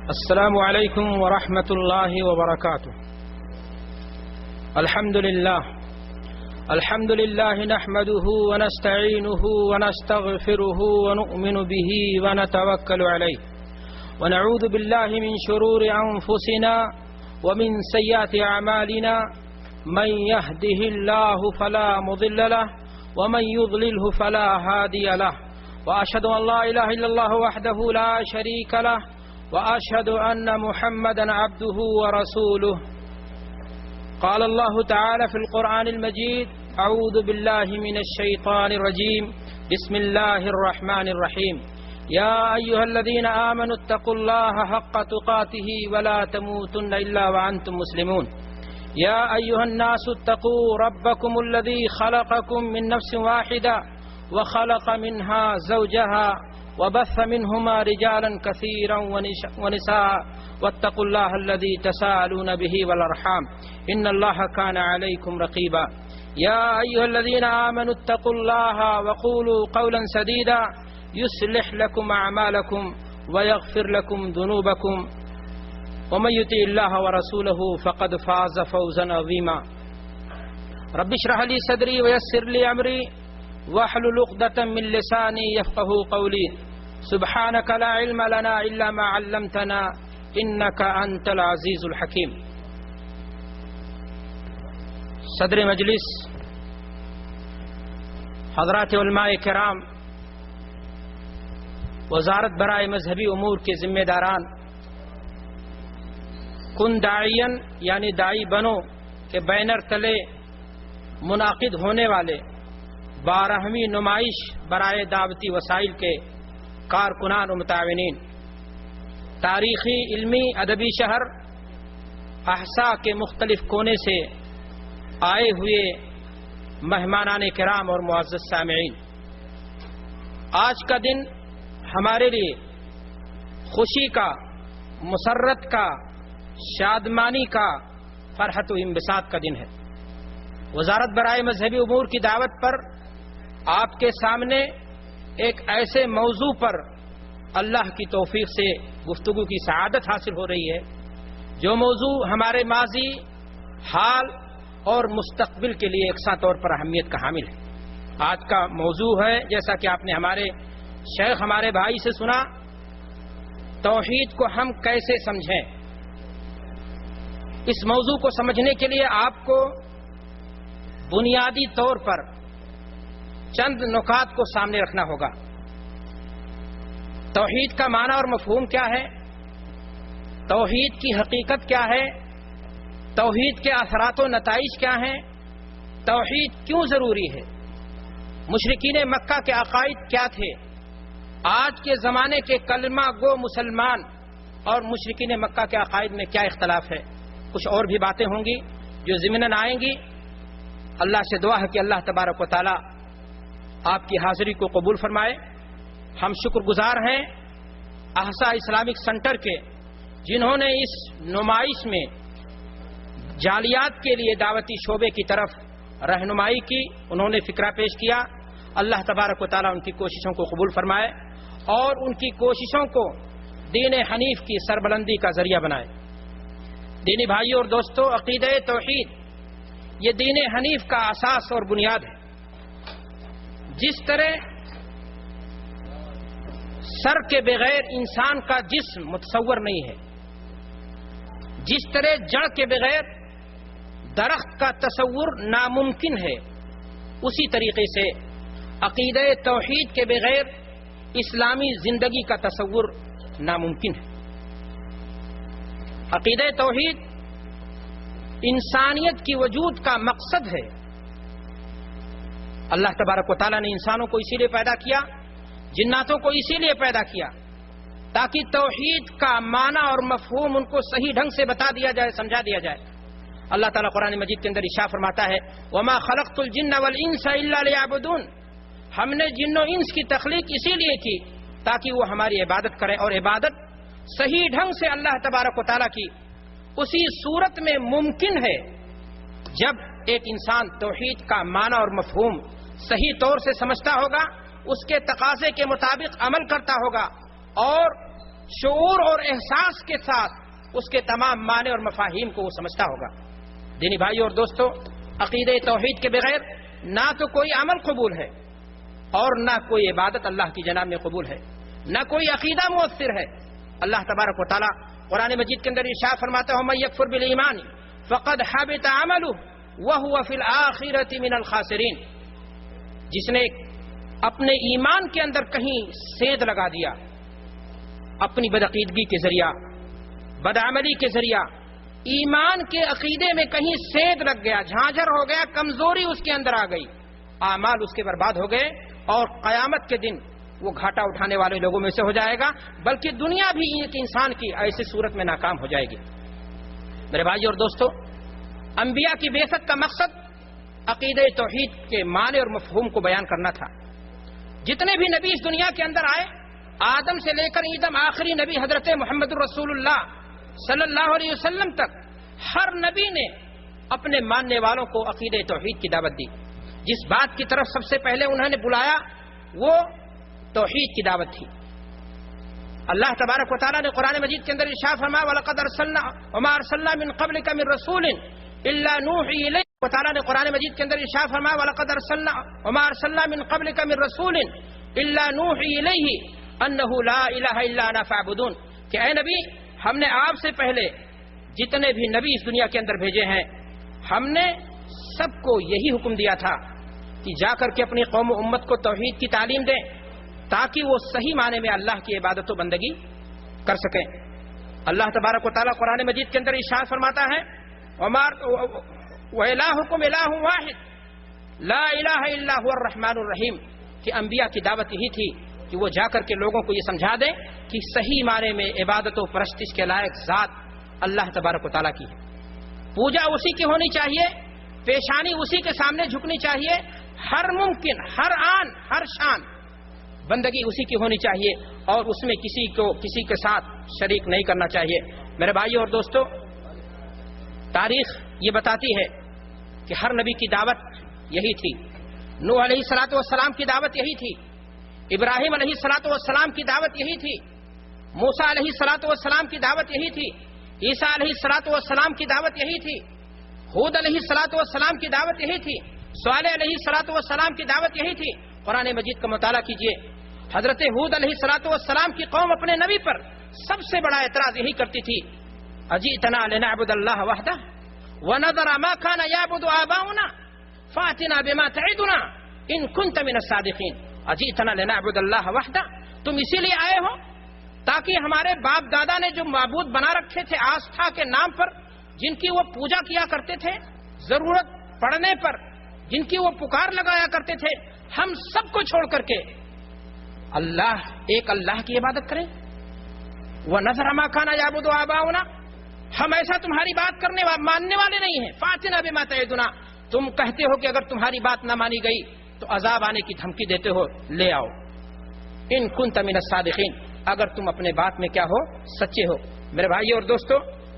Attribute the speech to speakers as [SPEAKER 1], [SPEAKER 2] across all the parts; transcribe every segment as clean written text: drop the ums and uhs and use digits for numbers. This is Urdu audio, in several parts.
[SPEAKER 1] السلام علیکم ورحمۃ اللہ وبرکاتہ. الحمد للہ نحمده ونستعینه ونستغفره ونؤمن به ونتوکل علیہ ونعوذ باللہ من شرور انفسنا ومن سیئات اعمالنا من يهده الله فلا مضل له ومن يضلله فلا هادي له واشهد ان لا اله الا الله وحده لا شريك له واشهد ان محمدا عبده ورسوله. قال الله تعالى في القرآن المجيد: اعوذ بالله من الشيطان الرجيم بسم الله الرحمن الرحيم. يا ايها الذين آمنوا اتقوا الله حق تقاته ولا تموتن الا وانتم مسلمون. يا ايها الناس اتقوا ربكم الذي خلقكم من نفس واحدة وخلق منها زوجها وبث منهما رجالا كثيرا ونساء واتقوا الله الذي تساءلون به والارحام ان الله كان عليكم رقيبا. يا ايها الذين آمنوا اتقوا الله وقولوا قولا سديدا يصلح لكم اعمالكم ويغفر لكم ذنوبكم ومن يطع الله ورسوله فقد فاز فوزا عظيما. رب اشرح لي صدري ويسر لي امري واحلل عقدة من لساني يفقهوا قولي. سبحانك لا علم لنا الا ما علمتنا انك انت العزيز الحكيم. صدر مجلس، حضرات علماء کرام، وزارت برائے مذہبی امور کے ذمہ داران، کن داعین یعنی داعی بنو کے بینر تلے منعقد ہونے والے 12ویں نمائش برائے دعوتی وسائل کے کارکنان و متعاونین، تاریخی، علمی، ادبی شہر احسا کے مختلف کونے سے آئے ہوئے مہمانان کرام اور معزز سامعین، آج کا دن ہمارے لیے خوشی کا، مسرت کا، شادمانی کا، فرحت و انبساط کا دن ہے. وزارت برائے مذہبی امور کی دعوت پر آپ کے سامنے ایک ایسے موضوع پر اللہ کی توفیق سے گفتگو کی سعادت حاصل ہو رہی ہے جو موضوع ہمارے ماضی، حال اور مستقبل کے لیے یکساں طور پر اہمیت کا حامل ہے. آج کا موضوع ہے، جیسا کہ آپ نے ہمارے شیخ، ہمارے بھائی سے سنا، توحید کو ہم کیسے سمجھیں. اس موضوع کو سمجھنے کے لیے آپ کو بنیادی طور پر چند نکات کو سامنے رکھنا ہوگا. توحید کا معنی اور مفہوم کیا ہے؟ توحید کی حقیقت کیا ہے؟ توحید کے اثرات و نتائج کیا ہیں؟ توحید کیوں ضروری ہے؟ مشرکین مکہ کے عقائد کیا تھے؟ آج کے زمانے کے کلمہ گو مسلمان اور مشرکین مکہ کے عقائد میں کیا اختلاف ہے؟ کچھ اور بھی باتیں ہوں گی جو ضمناً آئیں گی. اللہ سے دعا ہے کہ اللہ تبارک و تعالی آپ کی حاضری کو قبول فرمائے. ہم شکر گزار ہیں احسا اسلامک سینٹر کے، جنہوں نے اس نمائش میں جالیات کے لیے دعوتی شعبے کی طرف رہنمائی کی، انہوں نے فکرہ پیش کیا. اللہ تبارک و تعالی ان کی کوششوں کو قبول فرمائے اور ان کی کوششوں کو دین حنیف کی سربلندی کا ذریعہ بنائے. دینی بھائیوں اور دوستوں، عقیدہ توحید یہ دین حنیف کا اساس اور بنیاد ہے. جس طرح سر کے بغیر انسان کا جسم متصور نہیں ہے، جس طرح جڑ کے بغیر درخت کا تصور ناممکن ہے، اسی طریقے سے عقیدہ توحید کے بغیر اسلامی زندگی کا تصور ناممکن ہے. عقیدہ توحید انسانیت کی وجود کا مقصد ہے. اللہ تبارک و تعالیٰ نے انسانوں کو اسی لیے پیدا کیا، جناتوں کو اسی لیے پیدا کیا تاکہ توحید کا معنی اور مفہوم ان کو صحیح ڈھنگ سے بتا دیا جائے، سمجھا دیا جائے. اللہ تعالیٰ قرآن مجید کے اندر ارشاد فرماتا ہے: وَمَا خَلَقْتُ الْجِنَّ وَالْإِنسَ إِلَّا لِيَعْبُدُونَ. ہم نے جن و انس کی تخلیق اسی لیے کی تاکہ وہ ہماری عبادت کریں، اور عبادت صحیح ڈھنگ سے اللہ تبارک و تعالیٰ کی اسی صورت میں ممکن ہے جب ایک انسان توحید کا معنی اور مفہوم صحیح طور سے سمجھتا ہوگا، اس کے تقاضے کے مطابق عمل کرتا ہوگا اور شعور اور احساس کے ساتھ اس کے تمام معنی اور مفاہیم کو وہ سمجھتا ہوگا۔ دینی بھائیو اور دوستو، عقیدہ توحید کے بغیر نہ تو کوئی عمل قبول ہے اور نہ کوئی عبادت اللہ کی جناب میں قبول ہے، نہ کوئی عقیدہ مؤثر ہے۔ اللہ تبارک و تعالیٰ قرآن مجید کے اندر ارشاد فرماتا ہے: من یکفر بالایمان فقد حبط عملہ وہو فی الآخرۃ من الخاسرین۔ جس نے اپنے ایمان کے اندر کہیں سید لگا دیا، اپنی بدعقیدگی کے ذریعہ، بدعملی کے ذریعہ، ایمان کے عقیدے میں کہیں سید لگ گیا، جھانجھر ہو گیا، کمزوری اس کے اندر آ گئی، اعمال اس کے برباد ہو گئے اور قیامت کے دن وہ گھاٹا اٹھانے والے لوگوں میں سے ہو جائے گا، بلکہ دنیا بھی ایک انسان کی ایسی صورت میں ناکام ہو جائے گی۔ میرے بھائی اور دوستو، انبیاء کی بعثت کا مقصد عقیدہ توحید کے معنی اور مفہوم کو بیان کرنا تھا۔ جتنے بھی نبی اس دنیا کے اندر آئے، آدم سے لے کر ایدم آخری نبی حضرت محمد الرسول اللہ صلی اللہ علیہ وسلم تک، ہر نبی نے اپنے ماننے والوں کو عقیدہ توحید کی دعوت دی۔ جس بات کی طرف سب سے پہلے انہوں نے بلایا وہ توحید کی دعوت تھی۔ اللہ تبارک و تعالیٰ نے قرآن مجید کے اندر ارشاد فرمایا: وَلَقَدْ أَرْسَلْنَا وَمَا أَرْسَلْنَا مِن قَبْلِكَ مِن رَّسُولٍ إِلَّا نُوحِي إِلَيْهِ۔ و تعالیٰ نے قرآن مجید کے اندر ارشاد فرمایا: وَلَقَدْ أَرْسَلْنَا وَمَا أَرْسَلْنَا مِن قَبْلِكَ مِن رَّسُولٍ إِلَّا نُوحِي إِلَيْهِ أَنَّهُ لَا إِلَٰهَ إِلَّا أَنَا فَاعْبُدُونِ۔ کہ اے نبی، ہم نے آپ سے پہلے جتنے بھی نبی اس دنیا کے اندر بھیجے ہیں، ہم نے سب کو یہی حکم دیا تھا کہ جا کر کے اپنی قوم و امت کو توحید کی تعلیم دیں، تاکہ وہ صحیح معنی میں اللہ کی عبادت و بندگی کر سکیں۔ اللہ تبارک و تعالیٰ قرآن مجید کے اندر ارشاد فرماتا ہے: وَإِلَٰهُكُمْ إِلَٰهٌ وَاحِدٌ لَا إِلَٰهَ إِلَّا هُوَ الرَّحْمَٰنُ الرَّحِيمُ۔ کہ انبیاء کی دعوت یہی تھی کہ وہ جا کر کے لوگوں کو یہ سمجھا دیں کہ صحیح معنی میں عبادت و پرستش کے لائق ذات اللہ تبارک و تعالیٰ کی ہے، پوجا اسی کی ہونی چاہیے، پیشانی اسی کے سامنے جھکنی چاہیے، ہر ممکن، ہر آن، ہر شان بندگی اسی کی ہونی چاہیے اور اس میں کسی کے ساتھ شریک نہیں کرنا چاہیے۔ میرے بھائیو اور دوستو، تاریخ یہ بتاتی ہے کہ ہر نبی کی دعوت یہی تھی۔ نوح علیہ الصلوۃ والسلام کی دعوت یہی تھی، ابراہیم علیہ الصلوۃ والسلام کی دعوت یہی تھی، موسیٰ علیہ الصلوۃ والسلام کی دعوت یہی تھی، عیسیٰ علیہ الصلوۃ والسلام کی دعوت یہی تھی، ہود علیہ الصلوۃ والسلام کی دعوت یہی تھی، صالح علیہ الصلوۃ والسلام کی دعوت یہی تھی۔ قرآن مجید کا مطالعہ کیجئے، حضرت ہود علیہ الصلوۃ والسلام کی قوم اپنے نبی پر سب سے بڑا اعتراض یہی کرتی تھی: اجئتنا لنعبد اللہ وحدہ ونذر ما كان يعبد آباؤنا فاتنا بما تعدنا ان كنت من الصادقین۔ اجئتنا لنعبد اللہ وحدہ، تم اسی لیے آئے ہو تاکہ ہمارے باپ دادا نے جو معبود بنا رکھے تھے آستھا کے نام پر، جن کی وہ پوجا کیا کرتے تھے، ضرورت پڑنے پر جن کی وہ پکار لگایا کرتے تھے، ہم سب کو چھوڑ کر کے ایک اللہ کی عبادت کریں۔ وَنَذَرَ مَا كَانَ يَعْبُدُ آبَاؤُنَا، ہم ایسا تمہاری بات کرنے ماننے والے نہیں ہیں۔ فَأْتِنَا بِمَا تَعِدُنَا، تم کہتے ہو کہ اگر تمہاری بات نہ مانی گئی تو عذاب آنے کی دھمکی دیتے ہو، لے آؤ۔ ان كنت من الصادقین، اگر تم اپنے بات میں کیا ہو، سچے ہو۔ میرے بھائیو اور دوستو،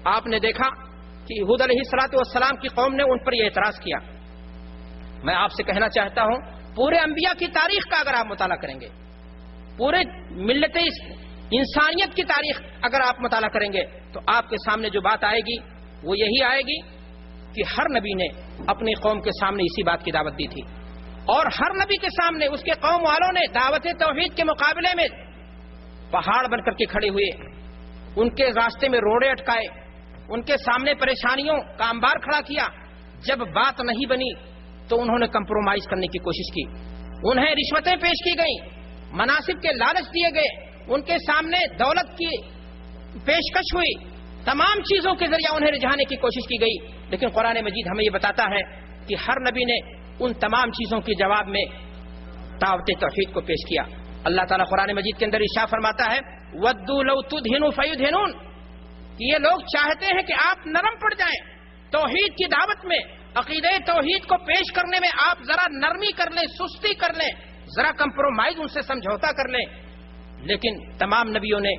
[SPEAKER 1] آپ نے دیکھا کہ ہود علیہ الصلوۃ والسلام کی قوم نے ان پر یہ اعتراض کیا۔ میں آپ سے کہنا چاہتا ہوں، پورے انبیاء کی تاریخ کا اگر آپ مطالعہ کریں گے، پورے ملت انسانیت کی تاریخ اگر آپ مطالعہ کریں گے، تو آپ کے سامنے جو بات آئے گی وہ یہی آئے گی کہ ہر نبی نے اپنی قوم کے سامنے اسی بات کی دعوت دی تھی، اور ہر نبی کے سامنے اس کے قوم والوں نے دعوت توحید کے مقابلے میں پہاڑ بن کر کے کھڑے ہوئے، ان کے راستے میں روڑے اٹکائے، ان کے سامنے پریشانیوں کا انبار کھڑا کیا۔ جب بات نہیں بنی تو انہوں نے کمپرومائز کرنے کی کوشش کی، انہیں رشوتیں پیش کی گئیں، مناصب کے لالچ دیے گئے، ان کے سامنے دولت کی پیشکش ہوئی، تمام چیزوں کے ذریعے انہیں رجھانے کی کوشش کی گئی۔ لیکن قرآن مجید ہمیں یہ بتاتا ہے کہ ہر نبی نے ان تمام چیزوں کے جواب میں دعوت توحید کو پیش کیا۔ اللہ تعالیٰ قرآن مجید کے اندر ارشاد فرماتا ہے: وَدُّوا لَوْ تُدْهِنُوا فَيُدْهِنُونَ، کہ یہ لوگ چاہتے ہیں کہ آپ نرم پڑ جائیں، توحید کی دعوت میں، عقیدہ توحید کو پیش کرنے میں آپ ذرا نرمی کر لیں، سستی کر لیں، ذرا کمپرومائز ان سے سمجھوتا کر لیں۔ لیکن تمام نبیوں نے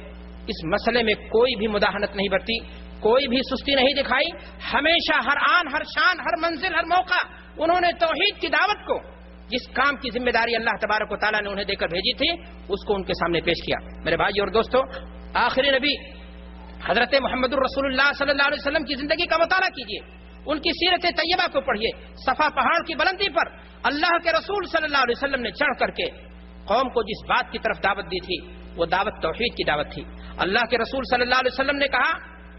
[SPEAKER 1] اس مسئلے میں کوئی بھی مداہنت نہیں برتی، کوئی بھی سستی نہیں دکھائی، ہمیشہ ہر آن، ہر شان، ہر منزل، ہر موقع انہوں نے توحید کی دعوت کو، جس کام کی ذمہ داری اللہ تبارک و تعالیٰ نے انہیں دے کر بھیجی تھی، اس کو ان کے سامنے پیش کیا۔ میرے بھائی اور دوستو، آخری نبی حضرت محمد الرسول اللہ صلی اللہ علیہ وسلم کی زندگی کا مطالعہ کیجیے، ان کی سیرت طیبہ کو پڑھیے۔ صفا پہاڑ کی بلندی پر اللہ کے رسول صلی اللہ علیہ وسلم نے چڑھ کر کے قوم کو جس بات کی طرف دعوت دی تھی وہ دعوت توحید کی دعوت تھی۔ اللہ کے رسول صلی اللہ علیہ وسلم نے کہا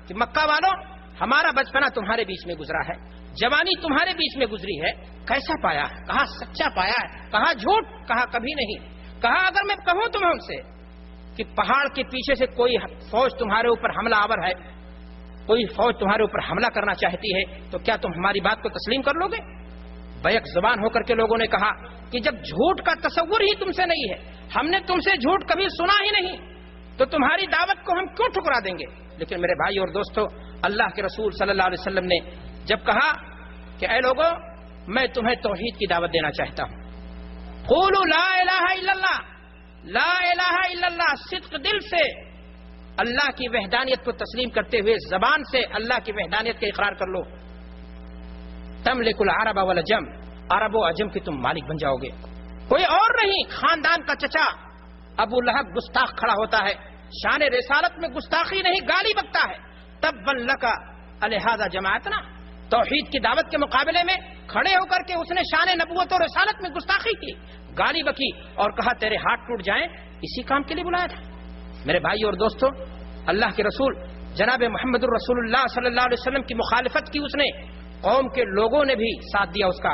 [SPEAKER 1] کہ مکہ والوں، ہمارا بچپنا تمہارے بیچ میں گزرا ہے، جوانی تمہارے بیچ میں گزری ہے، کیسا پایا ہے؟ کہا سچا پایا ہے، کہا جھوٹ، کہا کبھی نہیں، کہا اگر میں کہوں تمہیں ان سے کہ پہاڑ کے پیچھے سے کوئی فوج تمہارے اوپر حملہ آور ہے، کوئی فوج تمہارے اوپر حملہ کرنا چاہتی ہے، تو کیا تم ہماری بات کو تسلیم کر لو گے؟ بیک زبان ہو کر کے لوگوں نے کہا کہ جب جھوٹ کا تصور ہی تم سے نہیں ہے، ہم نے تم سے جھوٹ کبھی سنا ہی نہیں، تو تمہاری دعوت کو ہم کیوں ٹھکرا دیں گے؟ لیکن میرے بھائی اور دوستو، اللہ کے رسول صلی اللہ علیہ وسلم نے جب کہا کہ اے لوگوں، میں تمہیں توحید کی دعوت دینا چاہتا ہوں، قولوا لا الہ الا اللہ، لا الہ الا اللہ، صدق دل سے اللہ کی وحدانیت کو تسلیم کرتے ہوئے زبان سے اللہ کی وحدانیت کا اقرار کر لو، تملک العرب والعجم، عرب و عجم کے تم مالک بن جاؤ گے، کوئی اور نہیں۔ خاندان کا چچا ابو لہب گستاخ کھڑا ہوتا ہے، شان رسالت میں گستاخی نہیں، گالی بکتا ہے، تبا لک الہذا جماعتنا، توحید کی دعوت کے مقابلے میں کھڑے ہو کر کے اس نے شان نبوت اور رسالت میں گستاخی کی، گالی بکی اور کہا تیرے ہاتھ ٹوٹ جائیں، اسی کام کے لیے بلایا تھا۔ میرے بھائی اور دوستو، اللہ کے رسول جناب محمد الرسول اللہ صلی اللہ علیہ وسلم کی مخالفت کی اس نے، قوم کے لوگوں نے بھی ساتھ دیا اس کا،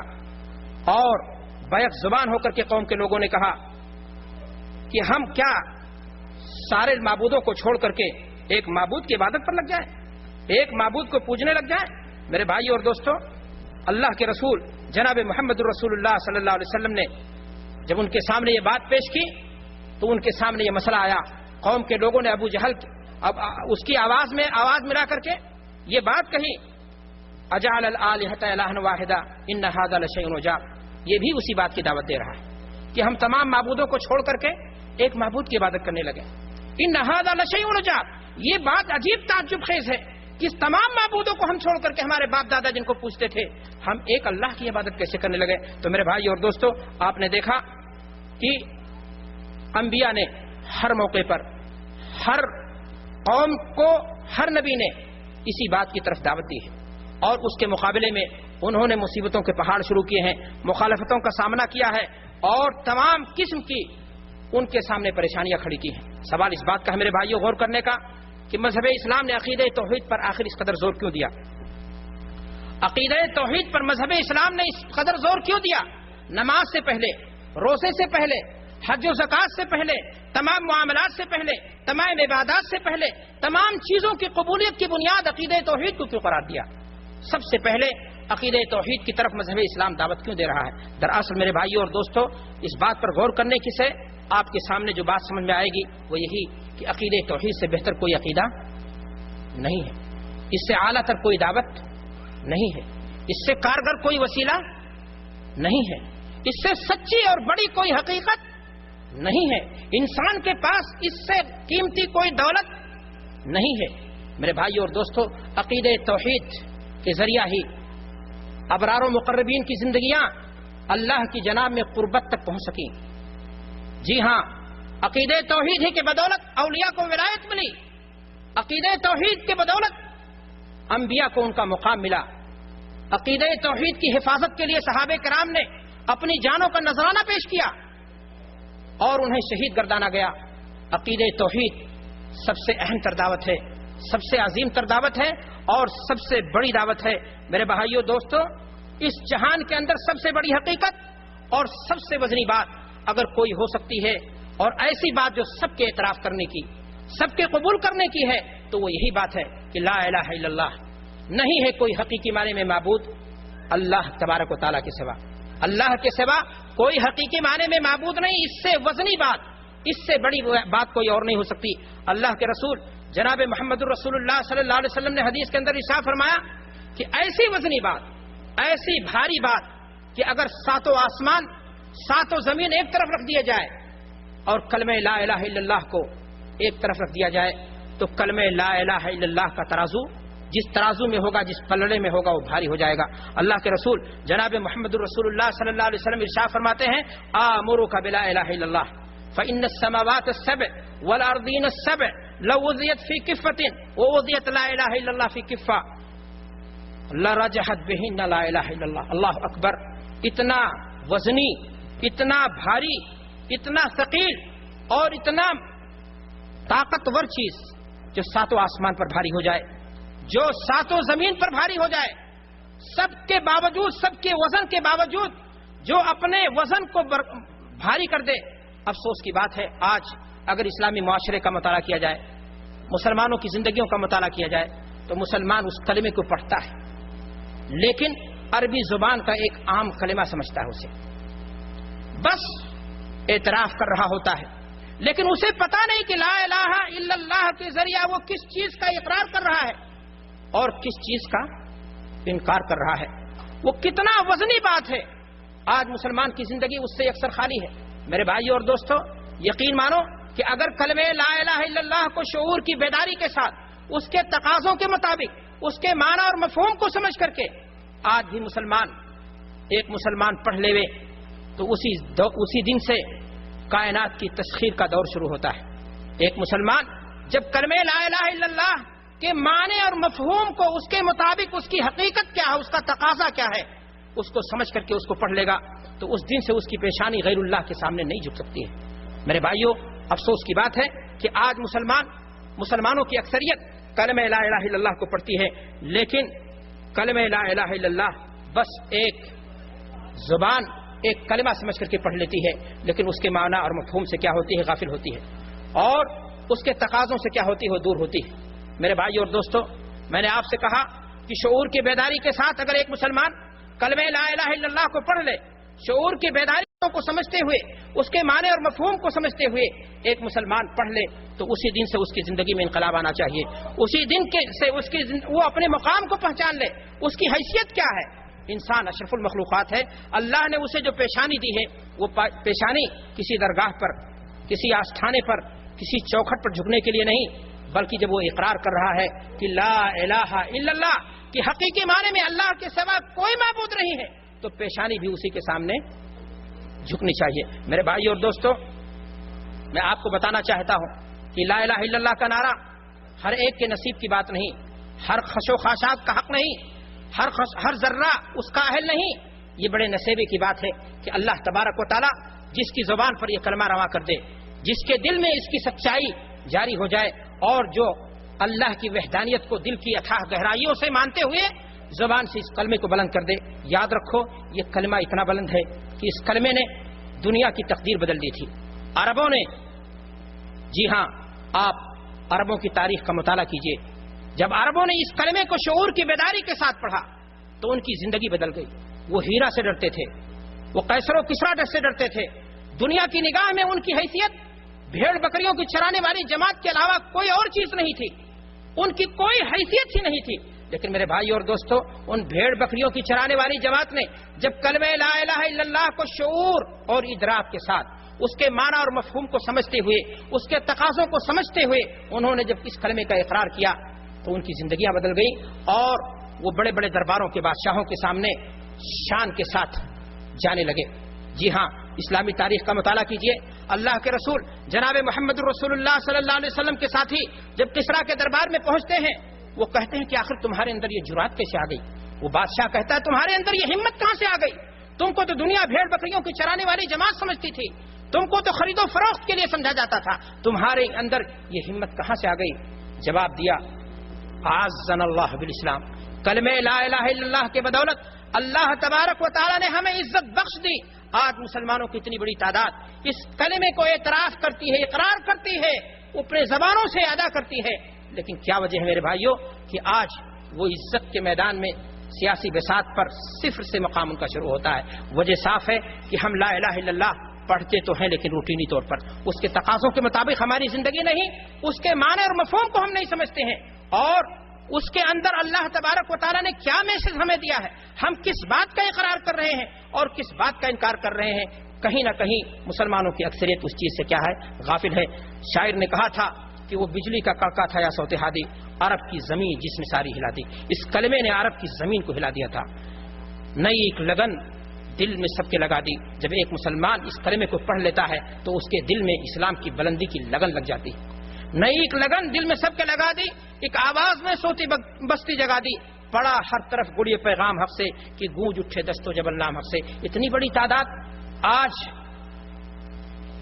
[SPEAKER 1] اور بیک زبان ہو کر کے قوم کے لوگوں نے کہا کہ ہم کیا سارے معبودوں کو چھوڑ کر کے ایک معبود کی عبادت پر لگ جائیں، ایک معبود کو پوجنے لگ جائیں؟ میرے بھائی اور دوستو، اللہ کے رسول جناب محمد الرسول اللہ صلی اللہ علیہ وسلم نے جب ان کے سامنے یہ بات پیش کی تو ان کے سامنے یہ مسئلہ آیا۔ قوم کے لوگوں نے ابو جہل اس کی آواز میں آواز ملا کر کے یہ بات کہی، اجعل الآلہۃ الہا واحدا ان ھذا لشیء عجاب، یہ بھی اسی بات کی دعوت دے رہا ہے کہ ہم تمام معبودوں کو چھوڑ کر کے ایک معبود کی عبادت کرنے لگے۔ ان ھذا لشیء عجاب، یہ بات عجیب تعجب خیز ہے کہ تمام معبودوں کو ہم چھوڑ کر کے ہمارے باپ دادا جن کو پوچھتے تھے، ہم ایک اللہ کی عبادت کیسے کرنے لگے؟ تو میرے بھائی اور دوستو، آپ نے دیکھا کہ انبیاء نے ہر موقع پر ہر قوم کو ہر نبی نے اسی بات کی طرف دعوت دی ہے، اور اس کے مقابلے میں انہوں نے مصیبتوں کے پہاڑ شروع کیے ہیں، مخالفتوں کا سامنا کیا ہے، اور تمام قسم کی ان کے سامنے پریشانیاں کھڑی کی ہیں۔ سوال اس بات کا ہے میرے بھائیوں غور کرنے کا کہ مذہب اسلام نے عقیدہ توحید پر آخر اس قدر زور کیوں دیا؟ عقیدہ توحید پر مذہب اسلام نے اس قدر زور کیوں دیا؟ نماز سے پہلے، روزے سے پہلے، حج و زکات سے پہلے، تمام معاملات سے پہلے، تمام عبادات سے پہلے، تمام چیزوں کی قبولیت کی بنیاد عقیدہ توحید کو کیوں قرار دیا؟ سب سے پہلے عقیدہ توحید کی طرف مذہب اسلام دعوت کیوں دے رہا ہے؟ دراصل میرے بھائیوں اور دوستو، اس بات پر غور کرنے کی سے آپ کے سامنے جو بات سمجھ میں آئے گی وہ یہی کہ عقیدہ توحید سے بہتر کوئی عقیدہ نہیں ہے، اس سے اعلیٰ تر کوئی دعوت نہیں ہے، اس سے کارگر کوئی وسیلہ نہیں ہے، اس سے سچی اور بڑی کوئی حقیقت نہیں ہے، انسان کے پاس اس سے قیمتی کوئی دولت نہیں ہے۔ میرے بھائیو اور دوستو، عقیدہ توحید کے ذریعہ ہی ابرار و مقربین کی زندگیاں اللہ کی جناب میں قربت تک پہنچ سکیں۔ جی ہاں، عقیدہ توحید ہی کے بدولت اولیاء کو ولایت ملی، عقیدہ توحید کے بدولت انبیاء کو ان کا مقام ملا، عقیدہ توحید کی حفاظت کے لیے صحابہ کرام نے اپنی جانوں کا نذرانہ پیش کیا اور انہیں شہید گردانا گیا۔ عقیدہ توحید سب سے اہم تر دعوت ہے، سب سے عظیم تر دعوت ہے اور سب سے بڑی دعوت ہے۔ میرے بھائیو دوستو، اس جہان کے اندر سب سے بڑی حقیقت اور سب سے وزنی بات اگر کوئی ہو سکتی ہے اور ایسی بات جو سب کے اعتراف کرنے کی، سب کے قبول کرنے کی ہے، تو وہ یہی بات ہے کہ لا الہ الا اللہ، نہیں ہے کوئی حقیقی معنی میں معبود اللہ تبارک و تعالیٰ کے سوا، اللہ کے سوا کوئی حقیقی معنی میں معبود نہیں۔ اس سے وزنی بات، اس سے بڑی بات کوئی اور نہیں ہو سکتی۔ اللہ کے رسول جناب محمد الرسول اللہ صلی اللہ علیہ وسلم نے حدیث کے اندر ارشاد فرمایا کہ ایسی وزنی بات، ایسی بھاری بات کہ اگر ساتوں آسمان ساتوں زمین ایک طرف رکھ دیا جائے اور کلمہ لا الہ الا اللہ کو ایک طرف رکھ دیا جائے تو کلمہ لا الہ الا اللہ کا ترازو جس ترازو میں ہوگا، جس پلڑے میں ہوگا، وہ بھاری ہو جائے گا۔ اللہ کے رسول جناب محمد الرسول اللہ صلی اللہ علیہ وسلم ارشاد فرماتے ہیں آمرک بلا الہ الا اللہ فإن السماوات السبع والأرضین السبع لو وضعت فی کفۃ ووضعت لا الہ الا اللہ فی کفہ لرجحت بہن لا الہ الا اللہ. اللہ اکبر. اتنا وزنی، اتنا بھاری، اتنا ثقیل اور اتنا طاقتور چیز جو ساتوں آسمان پر بھاری ہو جائے، جو ساتوں زمین پر بھاری ہو جائے، سب کے باوجود، سب کے وزن کے باوجود جو اپنے وزن کو بھاری کر دے. افسوس کی بات ہے آج اگر اسلامی معاشرے کا مطالعہ کیا جائے، مسلمانوں کی زندگیوں کا مطالعہ کیا جائے تو مسلمان اس کلمے کو پڑھتا ہے لیکن عربی زبان کا ایک عام کلمہ سمجھتا ہے، اسے بس اعتراف کر رہا ہوتا ہے، لیکن اسے پتا نہیں کہ لا الہ الا اللہ کے ذریعہ وہ کس چیز کا اقرار کر رہا ہے اور کس چیز کا انکار کر رہا ہے. وہ کتنا وزنی بات ہے. آج مسلمان کی زندگی اس سے اکثر خالی ہے. میرے بھائیو اور دوستو، یقین مانو کہ اگر کلمہ لا الہ الا اللہ کو شعور کی بیداری کے ساتھ، اس کے تقاضوں کے مطابق، اس کے معنی اور مفہوم کو سمجھ کر کے آج بھی ایک مسلمان پڑھ لے تو اسی دن سے کائنات کی تسخیر کا دور شروع ہوتا ہے. ایک مسلمان جب کلمہ لا الہ الا اللہ کے معنی اور مفہوم کو، اس کے مطابق اس کی حقیقت کیا ہے، اس کا تقاضا کیا ہے، اس کو سمجھ کر کے اس کو پڑھ لے گا تو اس دن سے اس کی پیشانی غیر اللہ کے سامنے نہیں جھک سکتی ہے. میرے بھائیوں، افسوس کی بات ہے کہ آج مسلمانوں کی اکثریت کلمہ لا الہ الا اللہ کو پڑھتی ہے لیکن کلمہ لا الہ الا اللہ بس ایک زبان، ایک کلمہ سمجھ کر کے پڑھ لیتی ہے لیکن اس کے معنی اور مفہوم سے کیا ہوتی ہے، غافل ہوتی ہے اور اس کے تقاضوں سے کیا ہوتی ہے، دور ہوتی ہے. میرے بھائی اور دوستو، میں نے آپ سے کہا کہ شعور کی بیداری کے ساتھ اگر ایک مسلمان کلمہ لا الہ الا اللہ کو پڑھ لے، شعور کی بیداری کو سمجھتے ہوئے، اس کے معنی اور مفہوم کو سمجھتے ہوئے ایک مسلمان پڑھ لے تو اسی دن سے اس کی زندگی میں انقلاب آنا چاہیے. اسی دن سے وہ اپنے مقام کو پہچان لے. اس کی حیثیت کیا ہے؟ انسان اشرف المخلوقات ہے. اللہ نے اسے جو پیشانی دی ہے وہ پیشانی کسی درگاہ پر، کسی آستھانے پر، کسی چوکھٹ پر جھکنے کے لیے نہیں، بلکہ جب وہ اقرار کر رہا ہے کہ لا الہ الا اللہ کہ حقیقی معنی میں اللہ کے سوا کوئی معبود نہیں ہے تو پیشانی بھی اسی کے سامنے جھکنی چاہیے. میرے بھائی اور دوستو، میں آپ کو بتانا چاہتا ہوں کہ لا الہ الا اللہ کا نعرہ ہر ایک کے نصیب کی بات نہیں، ہر خش و خاشاک کا حق نہیں، ہر ذرہ اس کا اہل نہیں. یہ بڑے نصیبے کی بات ہے کہ اللہ تبارک و تعالی جس کی زبان پر یہ کلمہ روا کر دے، جس کے دل میں اس کی سچائی جاری ہو جائے اور جو اللہ کی وحدانیت کو دل کی اتھاہ گہرائیوں سے مانتے ہوئے زبان سے اس کلمے کو بلند کر دے. یاد رکھو یہ کلمہ اتنا بلند ہے کہ اس کلمے نے دنیا کی تقدیر بدل دی تھی. عربوں نے، جی ہاں، آپ عربوں کی تاریخ کا مطالعہ کیجئے. جب عربوں نے اس کلمے کو شعور کی بیداری کے ساتھ پڑھا تو ان کی زندگی بدل گئی. وہ ہیرا سے ڈرتے تھے، وہ قیصر و کسریٰ سے ڈرتے تھے. دنیا کی نگاہ میں ان کی حیثیت بھیڑ بکریوں کی چرانے والی جماعت کے علاوہ کوئی اور چیز نہیں تھی، ان کی کوئی حیثیت ہی نہیں تھی. لیکن میرے بھائی اور دوستو، ان بھیڑ بکریوں کی چرانے والی جماعت نے جب کلمہ لا الہ الا اللہ کو شعور اور ادراک کے ساتھ، اس کے معنی اور مفہوم کو سمجھتے ہوئے، اس کے تقاضوں کو سمجھتے ہوئے انہوں نے جب اس کلمے کا اقرار کیا تو ان کی زندگیاں بدل گئیں اور وہ بڑے بڑے درباروں کے بادشاہوں کے سامنے شان کے ساتھ جانے لگے. جی ہاں، اسلامی تاریخ کا مطالعہ کیجئے. اللہ کے رسول جناب محمد رسول اللہ صلی اللہ علیہ وسلم کے ساتھی جب کسریٰ کے دربار میں پہنچتے ہیں، وہ کہتے ہیں کہ آخر تمہارے اندر یہ جرات کیسے آ گئی؟ وہ بادشاہ کہتا ہے تمہارے اندر یہ ہمت کہاں سے آ گئی؟ تم کو تو دنیا بھیڑ بکریوں کی چرانے والی جماعت سمجھتی تھی، تم کو تو خرید و فروخت کے لیے سمجھا جاتا تھا، تمہارے اندر یہ ہمت کہاں سے آ گئی؟ جواب دیا، اعزنا اللہ بالاسلام. کلمہ لا الہ الا اللہ کے بدولت اللہ تبارک و تعالی نے ہمیں عزت بخش دی. آج مسلمانوں کی اتنی بڑی تعداد اس کلمے کو اعتراف کرتی ہے، اقرار کرتی ہے، اپنے زبانوں سے ادا کرتی ہے. لیکن کیا وجہ ہے میرے بھائیوں کہ آج وہ عزت کے میدان میں سیاسی بساط پر صفر سے مقام ان کا شروع ہوتا ہے. وجہ صاف ہے کہ ہم لا الہ الا اللہ پڑھتے تو ہیں لیکن روٹینی طور پر اس کے تقاضوں کے مطابق ہماری زندگی نہیں، اس کے معنی اور مفہوم کو ہم نہیں سمجھتے ہیں اور اس کے اندر اللہ تبارک و تعالیٰ نے کیا میسج ہمیں دیا ہے، ہم کس بات کا اقرار کر رہے ہیں اور کس بات کا انکار کر رہے ہیں. کہیں نہ کہیں مسلمانوں کی اکثریت اس چیز سے کیا ہے، غافل ہے. شاعر نے کہا تھا کہ وہ بجلی کا کڑکا تھا یا صوت ہادی، عرب کی زمین جس نے ساری ہلا دی. اس کلمے نے عرب کی زمین کو ہلا دیا تھا. نئی ایک لگن دل میں سب کے لگا دی. جب ایک مسلمان اس کلمے کو پڑھ لیتا ہے تو اس کے دل میں اسلام کی بلندی کی لگن لگ جاتی ہے. نئی ایک لگن دل میں سب کے لگا دی، ایک آواز میں سوتی بستی جگا دی، پڑا ہر طرف گڑیے پیغام حق سے کہ گونج اٹھے دست و جبل نام حق سے۔ اتنی بڑی تعداد، آج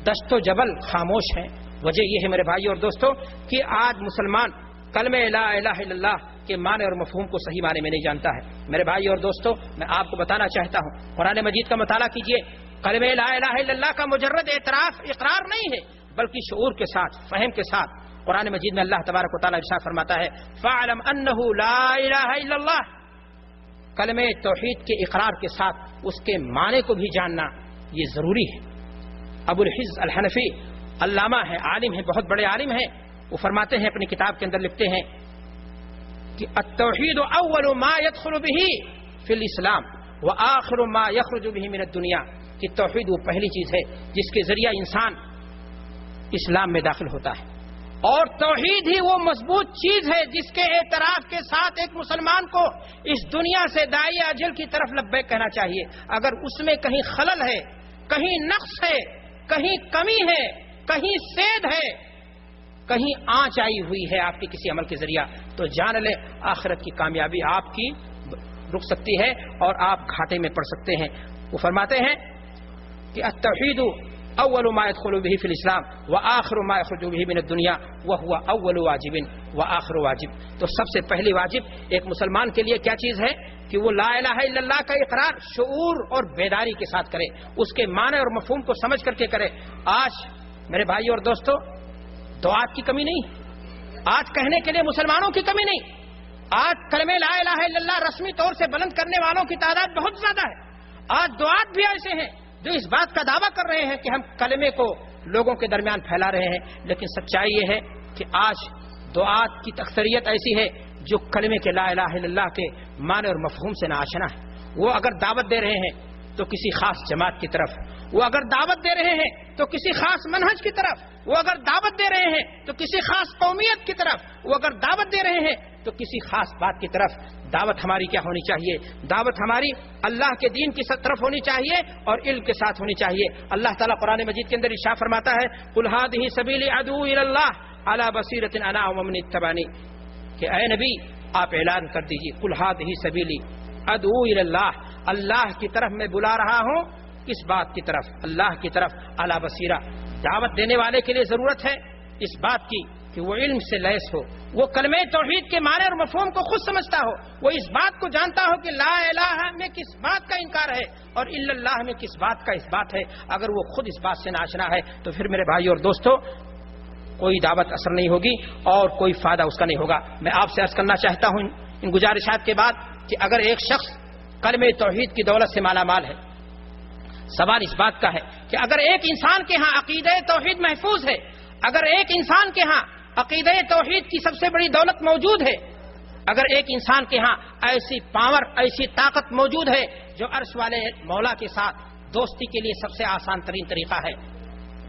[SPEAKER 1] دست و جبل خاموش ہیں۔ وجہ یہ ہے میرے بھائی اور دوستو کہ آج مسلمان کلمہ لا الہ الا اللہ کے معنی اور مفہوم کو صحیح معنی میں نہیں جانتا ہے۔ میرے بھائی اور دوستو، میں آپ کو بتانا چاہتا ہوں، قرآن مجید کا مطالعہ کیجئے۔ کلمہ لا الہ الا اللہ کا مجرد اعتراف اقرار نہیں ہے، بلکہ شعور کے ساتھ، فہم کے ساتھ۔ قرآن مجید میں اللہ تبارک و تعالیٰ ارشاد فرماتا ہے فَاعْلَمْ أَنَّهُ لَا إِلَٰهَ إِلَّا اللَّهُ۔ کلمہ توحید کے اقرار کے ساتھ اس کے معنی کو بھی جاننا یہ ضروری ہے۔ ابو الحفظ الحنفی علامہ ہے، عالم ہے، بہت بڑے عالم ہیں، وہ فرماتے ہیں اپنی کتاب کے اندر لکھتے ہیں کہ التوحید اول ما يدخل به فی الاسلام وآخر ما يخرج به من الدنیا، کہ توحید وہ پہلی چیز ہے جس کے ذریعہ انسان اسلام میں داخل ہوتا ہے، اور توحید ہی وہ مضبوط چیز ہے جس کے اعتراف کے ساتھ ایک مسلمان کو اس دنیا سے داعی اجل کی طرف لبیک کہنا چاہیے۔ اگر اس میں کہیں خلل ہے، کہیں نقص ہے، کہیں کمی ہے، کہیں سید ہے، کہیں آنچ آئی ہوئی ہے آپ کے کسی عمل کے ذریعہ، تو جان لے آخرت کی کامیابی آپ کی رک سکتی ہے اور آپ گھاٹے میں پڑ سکتے ہیں۔ وہ فرماتے ہیں کہ التوحید اول ما يدخل به في الاسلام واخر ما يخرج به من الدنيا وهو اول واجب واخر واجب۔ تو سب سے پہلی واجب ایک مسلمان کے لیے کیا چیز ہے کہ وہ لا الہ الا اللہ کا اقرار شعور اور بیداری کے ساتھ کرے، اس کے معنی اور مفہوم کو سمجھ کر کے کرے۔ آج میرے بھائی اور دوستو دعات کی کمی نہیں، آج کہنے کے لیے مسلمانوں کی کمی نہیں، آج کلمہ لا الہ الا اللہ رسمی طور سے بلند کرنے والوں کی تعداد بہت زیادہ ہے۔ آج دعات بھی ایسے ہیں جو اس بات کا دعویٰ کر رہے ہیں کہ ہم کلمے کو لوگوں کے درمیان پھیلا رہے ہیں، لیکن سچائی یہ ہے کہ آج دعات کی اکثریت ایسی ہے جو کلمے کے لا الہ الا اللہ کے معنی اور مفہوم سے ناآشنا ہے۔ وہ اگر دعوت دے رہے ہیں تو کسی خاص جماعت کی طرف، وہ اگر دعوت دے رہے ہیں تو کسی خاص منہج کی طرف، وہ اگر دعوت دے رہے ہیں تو کسی خاص قومیت کی طرف، وہ اگر دعوت دے رہے ہیں تو کسی خاص بات کی طرف۔ دعوت ہماری کیا ہونی چاہیے؟ دعوت ہماری اللہ کے دین کی طرف ہونی چاہیے اور علم کے ساتھ ہونی چاہیے۔ اللہ تعالیٰ قرآن مجید کے اندر ارشاد فرماتا ہے قُلْ هَٰذِهِ سَبِيلِي أَدْعُو إِلَى اللَّهِ عَلَىٰ بَصِيرَةٍ أَنَا وَمَنِ اتَّبَعَنِي، کہ اے نبی آپ اعلان کر دیجیے قُلْ هَٰذِهِ سَبِيلِي أَدْعُو إِلَى اللَّهِ، اللہ کی طرف میں بلا رہا ہوں، کس بات کی طرف؟ اللہ کی طرف۔ علی بصیرہ، دعوت دینے والے کے لیے ضرورت ہے اس بات کی کہ وہ علم سے لیس ہو، وہ کلمہ توحید کے معنی اور مفہوم کو خود سمجھتا ہو، وہ اس بات کو جانتا ہو کہ لا الہ میں کس بات کا انکار ہے اور الا اللہ میں کس بات کا اس بات ہے۔ اگر وہ خود اس بات سے ناشنا ہے تو پھر میرے بھائی اور دوستو کوئی دعوت اثر نہیں ہوگی اور کوئی فائدہ اس کا نہیں ہوگا۔ میں آپ سے عرض کرنا چاہتا ہوں ان گزارشات کے بعد کہ اگر ایک شخص کلمہ توحید کی دولت سے مالا مال ہے، سوال اس بات کا ہے کہ اگر ایک انسان کے ہاں عقیدہ توحید محفوظ ہے، اگر ایک انسان کے ہاں عقیدہ توحید کی سب سے بڑی دولت موجود ہے، اگر ایک انسان کے ہاں ایسی پاور، ایسی طاقت موجود ہے جو عرش والے مولا کے ساتھ دوستی کے لیے سب سے آسان ترین طریقہ ہے،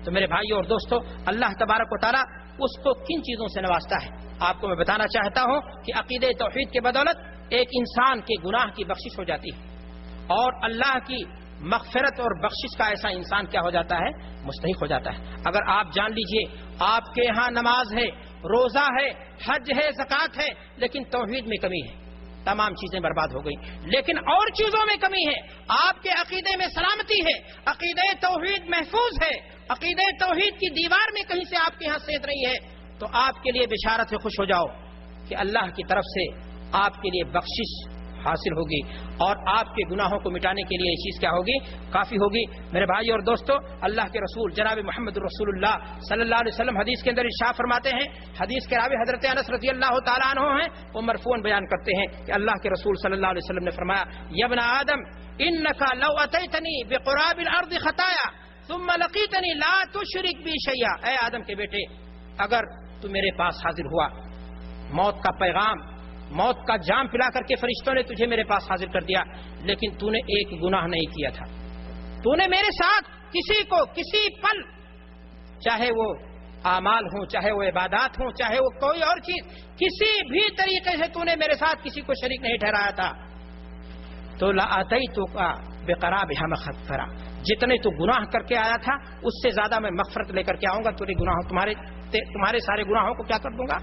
[SPEAKER 1] تو میرے بھائیو اور دوستو اللہ تبارک و تعالیٰ اس کو کن چیزوں سے نوازتا ہے؟ آپ کو میں بتانا چاہتا ہوں کہ عقیدہ توحید کے بدولت ایک انسان کے گناہ کی بخشش ہو جاتی ہے اور اللہ کی مغفرت اور بخشش کا ایسا انسان کیا ہو جاتا ہے؟ مستحق ہو جاتا ہے۔ اگر آپ جان لیجئے آپ کے ہاں نماز ہے، روزہ ہے، حج ہے، زکوٰۃ ہے، لیکن توحید میں کمی ہے، تمام چیزیں برباد ہو گئی۔ لیکن اور چیزوں میں کمی ہے، آپ کے عقیدے میں سلامتی ہے، عقیدہ توحید محفوظ ہے، عقیدہ توحید کی دیوار میں کہیں سے آپ کے ہاں سید رہی ہے، تو آپ کے لیے بشارت ہے، خوش ہو جاؤ کہ اللہ کی طرف سے آپ کے لیے بخشش حاصل ہوگی اور آپ کے گناہوں کو مٹانے کے لیے یہ چیز کیا ہوگی؟ کافی ہوگی۔ میرے بھائی اور دوستو اللہ کے رسول جناب محمد رسول اللہ صلی اللہ علیہ وسلم حدیث کے اندر ارشاد فرماتے ہیں، حدیث کے راوی حضرت انس رضی اللہ تعالیٰ عنہ ہیں، وہ مرفوعاً بیان کرتے ہیں کہ اللہ کے رسول صلی اللہ علیہ وسلم نے فرمایا یا ابن آدم انک لو اتیتنی بقراب الارض خطایا ثم لقیتنی لا تشرک بی شیئا، اے آدم کے بیٹے اگر تو میرے پاس حاضر ہوا، موت کا پیغام، موت کا جام پلا کر کے فرشتوں نے تجھے میرے پاس حاضر کر دیا، لیکن تو نے ایک گناہ نہیں کیا تھا، تو نے میرے ساتھ کسی کو کسی پل، چاہے وہ اعمال ہوں، چاہے وہ عبادات ہوں، چاہے وہ کوئی اور چیز، کسی بھی طریقے سے تو نے میرے ساتھ کسی کو شریک نہیں ٹھہرایا تھا، تو لآتیتک بقرابها مغفرہ، جتنے تو گناہ کر کے آیا تھا اس سے زیادہ میں مغفرت لے کر کے آؤں گا، تمہارے تمہارے سارے گناہوں کو کیا کر دوں گا؟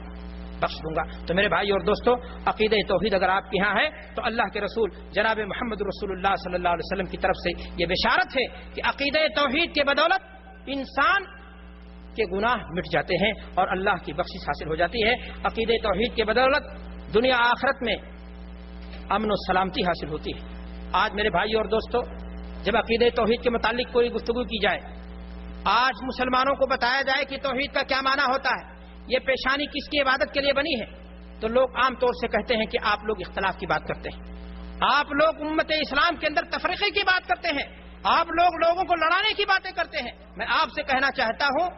[SPEAKER 1] بخش دوں گا۔ تو میرے بھائی اور دوستو، عقیدہ توحید اگر آپ کے ہاں ہے تو اللہ کے رسول جناب محمد رسول اللہ صلی اللہ علیہ وسلم کی طرف سے یہ بشارت ہے کہ عقیدہ توحید کے بدولت انسان کے گناہ مٹ جاتے ہیں اور اللہ کی بخشش حاصل ہو جاتی ہے۔ عقیدہ توحید کے بدولت دنیا آخرت میں امن و سلامتی حاصل ہوتی ہے۔ آج میرے بھائی اور دوستو، جب عقیدہ توحید کے متعلق کوئی گفتگو کی جائے، آج مسلمانوں کو بتایا جائے کہ توحید کا کیا معنی ہوتا ہے، یہ پیشانی کس کی عبادت کے لیے بنی ہے، تو لوگ عام طور سے کہتے ہیں کہ آپ لوگ اختلاف کی بات کرتے ہیں، آپ لوگ امت اسلام کے اندر تفریقے کی بات کرتے ہیں، آپ لوگ لوگوں کو لڑانے کی باتیں کرتے ہیں۔ میں آپ سے کہنا چاہتا ہوں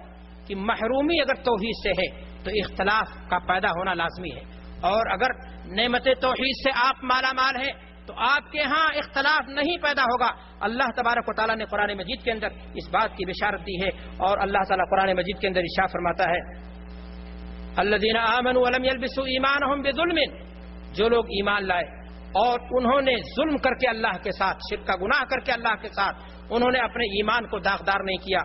[SPEAKER 1] کہ محرومی اگر توحید سے ہے تو اختلاف کا پیدا ہونا لازمی ہے، اور اگر نعمت توحید سے آپ مالا مال ہیں تو آپ کے ہاں اختلاف نہیں پیدا ہوگا۔ اللہ تبارک و تعالیٰ نے قرآن مجید کے اندر اس بات کی بشارت دی ہے، اور اللہ تعالیٰ قرآن مجید کے اندر ارشاد فرماتا ہے الذین آمنوا ولم یلبسوا ایمانہم بظلم، جو لوگ ایمان لائے اور انہوں نے ظلم کر کے اللہ کے ساتھ، شرک کا گناہ کر کے اللہ کے ساتھ انہوں نے اپنے ایمان کو داغدار نہیں کیا،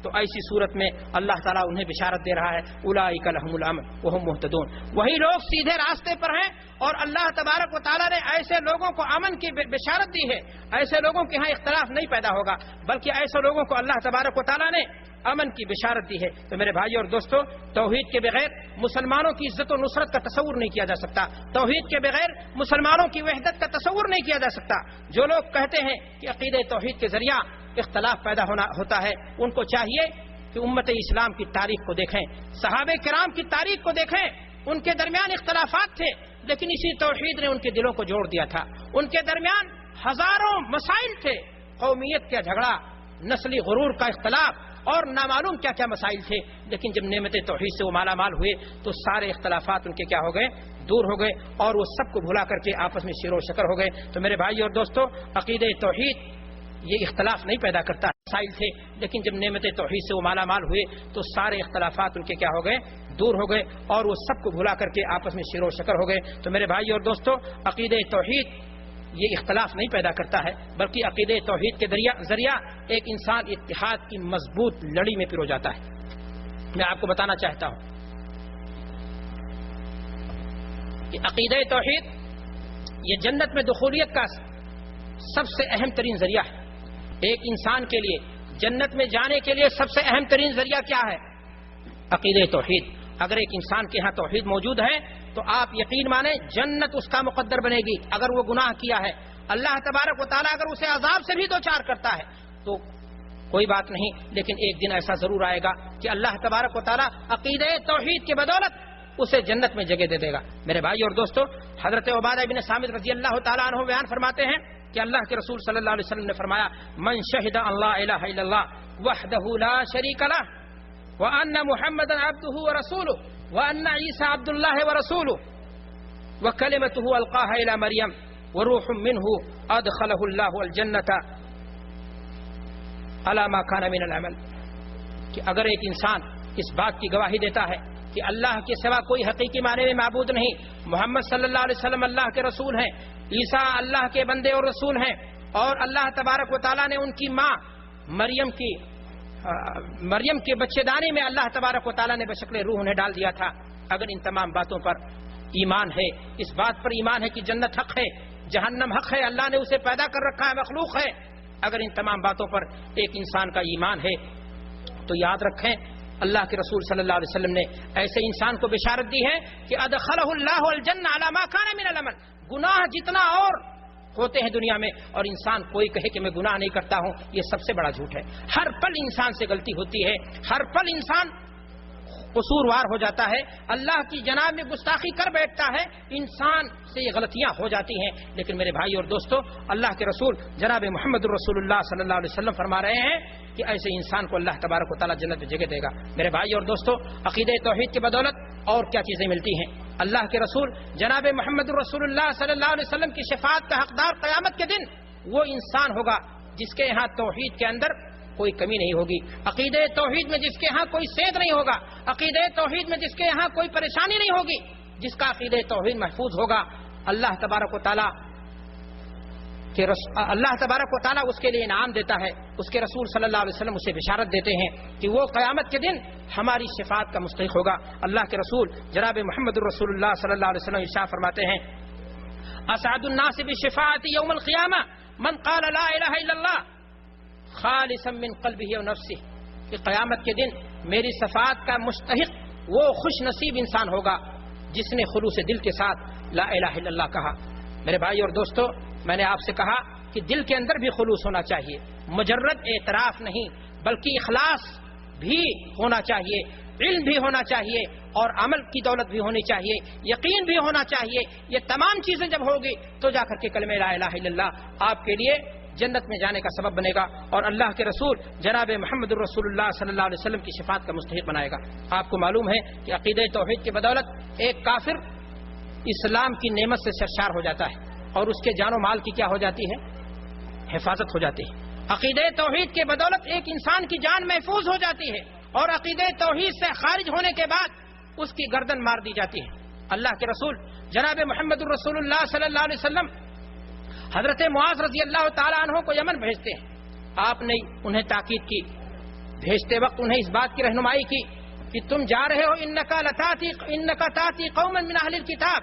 [SPEAKER 1] تو ایسی صورت میں اللہ تعالیٰ انہیں بشارت دے رہا ہے اولئک لہم الامن وہم مہتدون، وہی لوگ سیدھے راستے پر ہیں، اور اللہ تبارک و تعالیٰ نے ایسے لوگوں کو امن کی بشارت دی ہے، ایسے لوگوں کے ہاں اختلاف نہیں پیدا ہوگا، بلکہ ایسے لوگوں کو اللہ تبارک و تعالیٰ نے امن کی بشارت دی ہے۔ تو میرے بھائی اور دوستو، توحید کے بغیر مسلمانوں کی عزت و نصرت کا تصور نہیں کیا جا سکتا، توحید کے بغیر مسلمانوں کی وحدت کا تصور نہیں کیا جا سکتا۔ جو لوگ کہتے ہیں کہ عقیدہ توحید کے ذریعہ اختلاف پیدا ہوتا ہے، ان کو چاہیے کہ امت اسلام کی تاریخ کو دیکھیں، صحابہ کرام کی تاریخ کو دیکھیں، ان کے درمیان اختلافات تھے لیکن اسی توحید نے ان کے دلوں کو جوڑ دیا تھا، ان کے درمیان ہزاروں مسائل تھے، قومیت کا جھگڑا، نسلی غرور کا اختلاف اور نامعلوم کیا کیا مسائل تھے، لیکن جب نعمت توحید سے وہ مالا مال ہوئے تو سارے اختلافات ان کے کیا ہو گئے؟ دور ہو گئے، اور وہ سب کو بھلا کر کے آپس میں شیر و شکر ہو گئے۔ تو میرے بھائی اور دوستو، عقیدہ توحید یہ اختلاف نہیں پیدا کرتا، مسائل تھے لیکن جب نعمت توحید سے وہ مالا مال ہوئے تو سارے اختلافات ان کے کیا ہو گئے؟ دور ہو گئے، اور وہ سب کو بھلا کر کے آپس میں شیر و شکر ہو گئے۔ تو میرے بھائی اور دوستو، عقیدہ توحید یہ اختلاف نہیں پیدا کرتا ہے، بلکہ عقیدہ توحید کے ذریعہ ایک انسان اتحاد کی مضبوط لڑی میں پرو جاتا ہے۔ میں آپ کو بتانا چاہتا ہوں کہ عقیدہ توحید یہ جنت میں دخولیت کا سب سے اہم ترین ذریعہ ہے۔ ایک انسان کے لیے جنت میں جانے کے لیے سب سے اہم ترین ذریعہ کیا ہے؟ عقیدہ توحید۔ اگر ایک انسان کے ہاں توحید موجود ہے تو آپ یقین مانیں جنت اس کا مقدر بنے گی۔ اگر وہ گناہ کیا ہے، اللہ تبارک و تعالیٰ اگر اسے عذاب سے بھی دوچار کرتا ہے تو کوئی بات نہیں، لیکن ایک دن ایسا ضرور آئے گا کہ اللہ تبارک و تعالیٰ عقیدہ توحید کے بدولت اسے جنت میں جگہ دے دے گا۔ میرے بھائی اور دوستو، حضرت عبادہ بن صامت رضی اللہ تعالیٰ عنہ بیان فرماتے ہیں کہ اللہ کے رسول صلی اللہ علیہ وسلم نے فرمایا من شہد اللہ الہ الا اللہ وحدہ لا شریک لہ وان محمدا عبدہ ورسولہ وان عیسی عبد اللہ ورسولہ وکلمتہ القاها الى مریم وروح منہ ادخلہ اللہ الجنۃ علی ما کان من العمل، کہ اگر ایک انسان اس بات کی گواہی دیتا ہے کہ اللہ کے سوا کوئی حقیقی معنی میں معبود نہیں، محمد صلی اللہ علیہ وسلم اللہ کے رسول ہیں، عیسیٰ اللہ کے بندے اور رسول ہیں، اور اللہ تبارک و تعالیٰ نے ان کی ماں مریم کے بچے دانی میں اللہ تبارک و تعالیٰ نے بشکل روح انہیں ڈال دیا تھا، اگر ان تمام باتوں پر ایمان ہے، اس بات پر ایمان ہے کہ جنت حق ہے، جہنم حق ہے، اللہ نے اسے پیدا کر رکھا ہے، مخلوق ہے، اگر ان تمام باتوں پر ایک انسان کا ایمان ہے تو یاد رکھیں اللہ کے رسول صلی اللہ علیہ وسلم نے ایسے انسان کو بشارت دی ہے کہ ادخلہ اللہ الجنہ علی ما کان من العمل۔ گناہ جتنا اور ہوتے ہیں دنیا میں، اور انسان کوئی کہے کہ میں گناہ نہیں کرتا ہوں، یہ سب سے بڑا جھوٹ ہے۔ ہر پل انسان سے غلطی ہوتی ہے، ہر پل انسان قصوروار ہو جاتا ہے، اللہ کی جناب میں گستاخی کر بیٹھتا ہے، انسان سے یہ غلطیاں ہو جاتی ہیں، لیکن میرے بھائی اور دوستو، اللہ کے رسول جناب محمد رسول اللہ صلی اللہ علیہ وسلم فرما رہے ہیں کہ ایسے انسان کو اللہ تبارک و تعالیٰ جنت میں جگہ دے گا۔ میرے بھائی اور دوستو، عقیدہ توحید کی بدولت اور کیا چیزیں ملتی ہیں؟ اللہ کے رسول جناب محمد رسول اللہ صلی اللہ علیہ وسلم کی شفاعت کا حقدار قیامت کے دن وہ انسان ہوگا جس کے یہاں توحید کے اندر کوئی کمی نہیں ہوگی، عقیدہ توحید میں جس کے ہاں کوئی سید نہیں ہوگا، عقیدہ توحید میں جس کے یہاں کوئی پریشانی نہیں ہوگی، جس کا عقیدہ توحید محفوظ ہوگا، اللہ تبارک و تعالیٰ کہ اللہ تبارک و تعالیٰ اس کے لیے انعام دیتا ہے، اس کے رسول صلی اللہ علیہ وسلم اسے بشارت دیتے ہیں کہ وہ قیامت کے دن ہماری شفاعت کا مستحق ہوگا۔ اللہ کے رسول جناب محمد الرسول اللہ صلی اللہ علیہ وسلم ارشاد فرماتے ہیں اسعد الناس بالشفاعت یوم القیامہ من قال لا الہ الا اللہ خالصا من قلبہ و نفسہ، کہ قیامت کے دن میری شفاعت کا مستحق وہ خوش نصیب انسان ہوگا جس نے خلوص دل کے ساتھ لا الہ الا اللہ کہا۔ میرے بھائی اور دوستو، میں نے آپ سے کہا کہ دل کے اندر بھی خلوص ہونا چاہیے، مجرد اعتراف نہیں بلکہ اخلاص بھی ہونا چاہیے، علم بھی ہونا چاہیے اور عمل کی دولت بھی ہونی چاہیے، یقین بھی ہونا چاہیے۔ یہ تمام چیزیں جب ہوگی تو جا کر کے کلمہ لا الہ الا اللہ آپ کے لیے جنت میں جانے کا سبب بنے گا اور اللہ کے رسول جناب محمد الرسول اللہ صلی اللہ علیہ وسلم کی شفاعت کا مستحق بنائے گا۔ آپ کو معلوم ہے کہ عقیدہ توحید کی بدولت ایک کافر اسلام کی نعمت سے سرشار ہو جاتا ہے اور اس کے جان و مال کی کیا ہو جاتی ہے؟ حفاظت ہو جاتی ہے۔ عقیدہ توحید کے بدولت ایک انسان کی جان محفوظ ہو جاتی ہے اور عقیدہ توحید سے خارج ہونے کے بعد اس کی گردن مار دی جاتی ہے۔ اللہ کے رسول جناب محمد الرسول اللہ صلی اللہ علیہ وسلم حضرت معاذ رضی اللہ تعالیٰ عنہ کو یمن بھیجتے ہیں۔ آپ نے انہیں تاکید کی، بھیجتے وقت انہیں اس بات کی رہنمائی کی کہ تم جا رہے ہو انکا تاتی قوما من اہل الکتاب،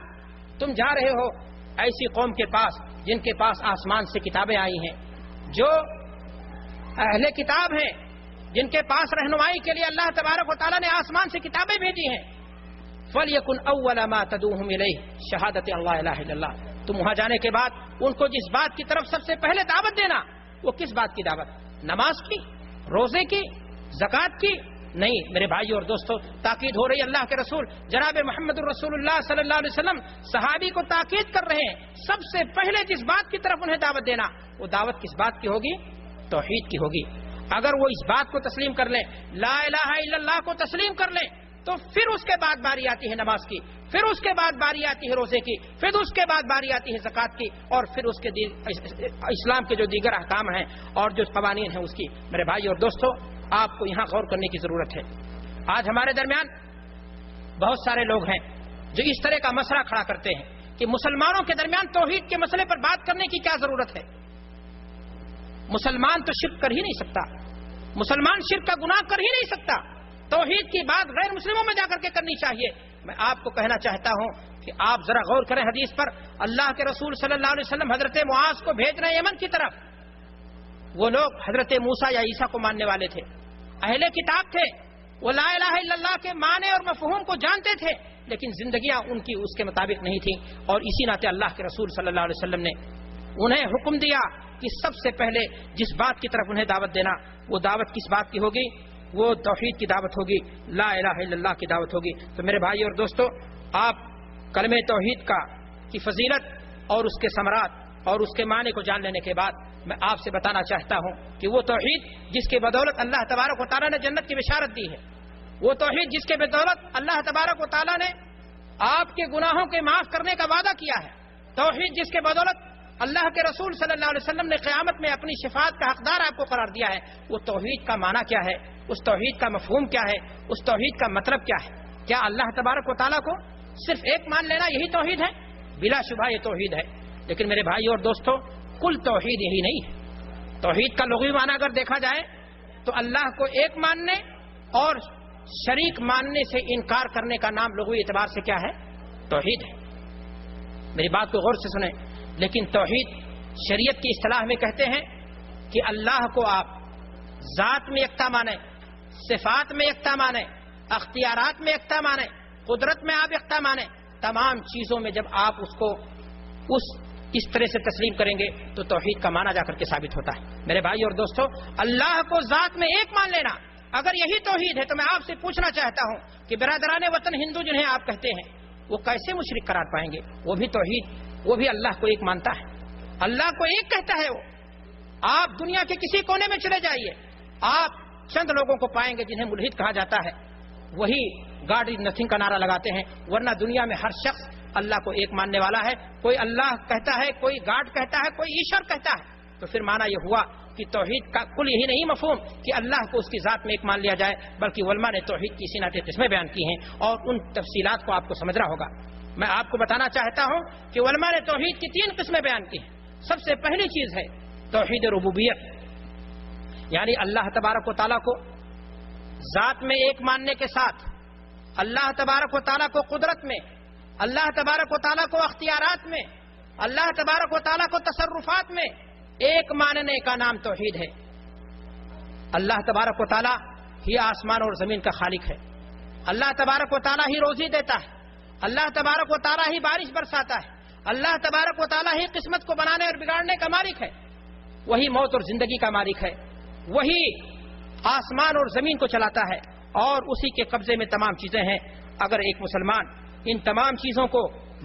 [SPEAKER 1] تم جا رہے ہو ایسی قوم کے پاس جن کے پاس آسمان سے کتابیں آئی ہیں، جو اہل کتاب ہیں، جن کے پاس رہنمائی کے لیے اللہ تبارک و تعالیٰ نے آسمان سے کتابیں بھیجی ہیں۔ فَلْيَكُنْ أَوَّلَ مَا تَدْعُوهُمْ إِلَيْهِ شَهَادَةِ اللَّهِ إِلَٰهَ إِلَّا اللَّهِ، تم وہاں جانے کے بعد ان کو جس بات کی طرف سب سے پہلے دعوت دینا، وہ کس بات کی دعوت؟ نماز کی، روزے کی، زکوٰۃ کی؟ نہیں میرے بھائی اور دوستو، تاکید ہو رہی اللہ کے رسول جناب محمد الرسول اللہ صلی اللہ علیہ وسلم صحابی کو تاکید کر رہے ہیں سب سے پہلے جس بات کی طرف انہیں دعوت دینا، وہ دعوت کس بات کی ہوگی؟ توحید کی ہوگی۔ اگر وہ اس بات کو تسلیم کر لیں، لا الہ الا اللہ کو تسلیم کر لیں، تو پھر اس کے بعد باری آتی ہے نماز کی، پھر اس کے بعد باری آتی ہے روزے کی، پھر اس کے بعد باری آتی ہے زکوٰۃ کی، اور پھر اس کے اسلام کے جو دیگر احکام ہیں اور جو قوانین ہیں اس کی۔ میرے بھائی اور دوستو، آپ کو یہاں غور کرنے کی ضرورت ہے۔ آج ہمارے درمیان بہت سارے لوگ ہیں جو اس طرح کا مسئلہ کھڑا کرتے ہیں کہ مسلمانوں کے درمیان توحید کے مسئلے پر بات کرنے کی کیا ضرورت ہے؟ مسلمان تو شرک کر ہی نہیں سکتا، مسلمان شرک کا گناہ کر ہی نہیں سکتا، توحید کی بات غیر مسلموں میں جا کر کے کرنی چاہیے۔ میں آپ کو کہنا چاہتا ہوں کہ آپ ذرا غور کریں حدیث پر۔ اللہ کے رسول صلی اللہ علیہ وسلم حضرت معاذ کو بھیج رہے ہیں یمن کی طرف۔ وہ لوگ حضرت موسیٰ یا عیسیٰ کو ماننے والے تھے، اہل کتاب تھے، وہ لا الہ الا اللہ کے معنی اور مفہوم کو جانتے تھے، لیکن زندگیاں ان کی اس کے مطابق نہیں تھیں، اور اسی ناطے اللہ کے رسول صلی اللہ علیہ وسلم نے انہیں حکم دیا کہ سب سے پہلے جس بات کی طرف انہیں دعوت دینا، وہ دعوت کس بات کی ہوگی؟ وہ توحید کی دعوت ہوگی، لا الہ الا اللہ کی دعوت ہوگی۔ تو میرے بھائی اور دوستو، آپ کلمہ توحید کی فضیلت اور اس کے ثمرات اور اس کے معنی کو جان لینے کے بعد میں آپ سے بتانا چاہتا ہوں کہ وہ توحید جس کے بدولت اللہ تبارک و تعالیٰ نے جنت کی بشارت دی ہے، وہ توحید جس کے بدولت اللہ تبارک و تعالیٰ نے آپ کے گناہوں کے معاف کرنے کا وعدہ کیا ہے، توحید جس کے بدولت اللہ کے رسول صلی اللہ علیہ وسلم نے قیامت میں اپنی شفاعت کا حقدار آپ کو قرار دیا ہے، وہ توحید کا معنی کیا ہے، اس توحید کا مفہوم کیا ہے، اس توحید کا مطلب کیا ہے؟ کیا اللہ تبارک و تعالیٰ کو صرف ایک مان لینا یہی توحید ہے؟ بلا شبہ یہ توحید ہے، لیکن میرے بھائی اور دوستو، کل توحید یہی نہیں ہے۔ توحید کا لغوی معنی اگر دیکھا جائے تو اللہ کو ایک ماننے اور شریک ماننے سے انکار کرنے کا نام لغوی اعتبار سے کیا ہے؟ توحید ہے۔ میری بات کو غور سے سنیں، لیکن توحید شریعت کی اصطلاح میں کہتے ہیں کہ اللہ کو آپ ذات میں یکتا مانیں، صفات میں یکتا مانیں، اختیارات میں یکتا مانیں، قدرت میں آپ یکتا مانیں، تمام چیزوں میں جب آپ اس کو اس طرح سے تسلیم کریں گے تو توحید کا معنی جا کر کے ثابت ہوتا ہے۔ میرے بھائی اور دوستو، اللہ کو ذات میں ایک مان لینا اگر یہی توحید ہے تو میں آپ سے پوچھنا چاہتا ہوں کہ برادران وطن ہندو جنہیں آپ کہتے ہیں وہ کیسے مشرک قرار پائیں گے؟ وہ بھی توحید، وہ بھی اللہ کو ایک مانتا ہے، اللہ کو ایک کہتا ہے وہ۔ آپ دنیا کے کسی کونے میں چلے جائیے، آپ چند لوگوں کو پائیں گے جنہیں ملحد کہا جاتا ہے، وہی گاڈ از نتھنگ کا نعرہ لگاتے ہیں، ورنہ دنیا میں ہر شخص اللہ کو ایک ماننے والا ہے۔ کوئی اللہ کہتا ہے، کوئی گاڈ کہتا ہے، کوئی ایشور کہتا ہے۔ تو پھر معنی یہ ہوا کہ توحید کا کل یہی نہیں مفہوم کہ اللہ کو اس کی ذات میں ایک مان لیا جائے، بلکہ علماء نے توحید کی اسی ناطے قسمیں بیان کی ہیں اور ان تفصیلات کو آپ کو سمجھنا ہوگا۔ میں آپ کو بتانا چاہتا ہوں کہ علماء نے توحید کی 3 قسمیں بیان کی ہیں۔ سب سے پہلی چیز ہے توحید ربوبیت، یعنی اللہ تبارک و تعالیٰ کو ذات میں ایک ماننے کے ساتھ، اللہ تبارک و تعالیٰ کو قدرت میں، اللہ تبارک و تعالیٰ کو اختیارات میں، اللہ تبارک و تعالیٰ کو تصرفات میں ایک ماننے کا نام توحید ہے۔ اللہ تبارک و تعالیٰ ہی آسمان اور زمین کا خالق ہے، اللہ تبارک و تعالیٰ ہی روزی دیتا ہے، اللہ تبارک و تعالیٰ ہی بارش برساتا ہے، اللہ تبارک و تعالیٰ ہی قسمت کو بنانے اور بگاڑنے کا مالک ہے، وہی موت اور زندگی کا مالک ہے، وہی آسمان اور زمین کو چلاتا ہے اور اسی کے قبضے میں تمام چیزیں ہیں۔ اگر ایک مسلمان ان تمام چیزوں کو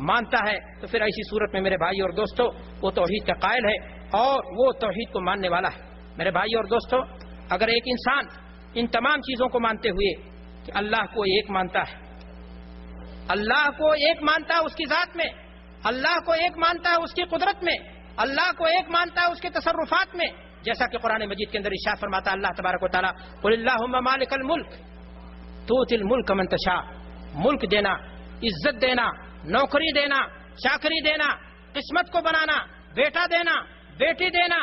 [SPEAKER 1] مانتا ہے تو پھر ایسی صورت میں میرے بھائی اور دوستو وہ توحید کا قائل ہے اور وہ توحید کو ماننے والا ہے۔ میرے بھائی اور دوستو، اگر ایک انسان ان تمام چیزوں کو مانتے ہوئے کہ اللہ کو ایک مانتا ہے، اللہ کو ایک مانتا ہے اس کی ذات میں، اللہ کو ایک مانتا ہے اس کی قدرت میں، اللہ کو ایک مانتا ہے اس کے تصرفات میں، جیسا کہ قرآن مجید کے اندر ارشاد فرماتا ہے اللہ تبارک و تعالیٰ قل اللہم مالک الملک تؤتی الملک من تشاء، ملک دینا، عزت دینا، نوکری دینا، چاکری دینا، قسمت کو بنانا، بیٹا دینا، بیٹی دینا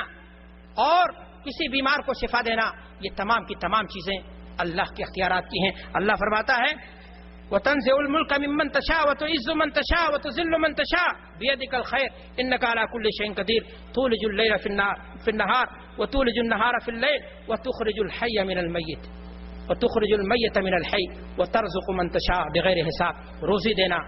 [SPEAKER 1] اور کسی بیمار کو شفا دینا، یہ تمام کی تمام چیزیں اللہ کے اختیارات کی ہیں۔ اللہ فرماتا ہے وَتَنزِعُ الْمُلْكَ مِمَّن تَشَاءُ وَتُعِزُّ مَن تَشَاءُ وَتُذِلُّ مَن تَشَاءُ بِيَدِكَ الْخَيْرُ إِنَّكَ عَلَى كُلِّ شَيْءٍ قَدِيرٌ تُولِجُ اللَّيْلَ فِي النَّهَارِ وَتُولِجُ النَّهَارَ فِي اللَّيْلِ وَتُخْرِجُ الْحَيَّ مِنَ الْمَيِّتِ وَتُخْرِجُ الْمَيِّتَ مِنَ الْحَيِّ وَتَرْزُقُ مَن تَشَاءُ بغیر حساب، روزی دینا،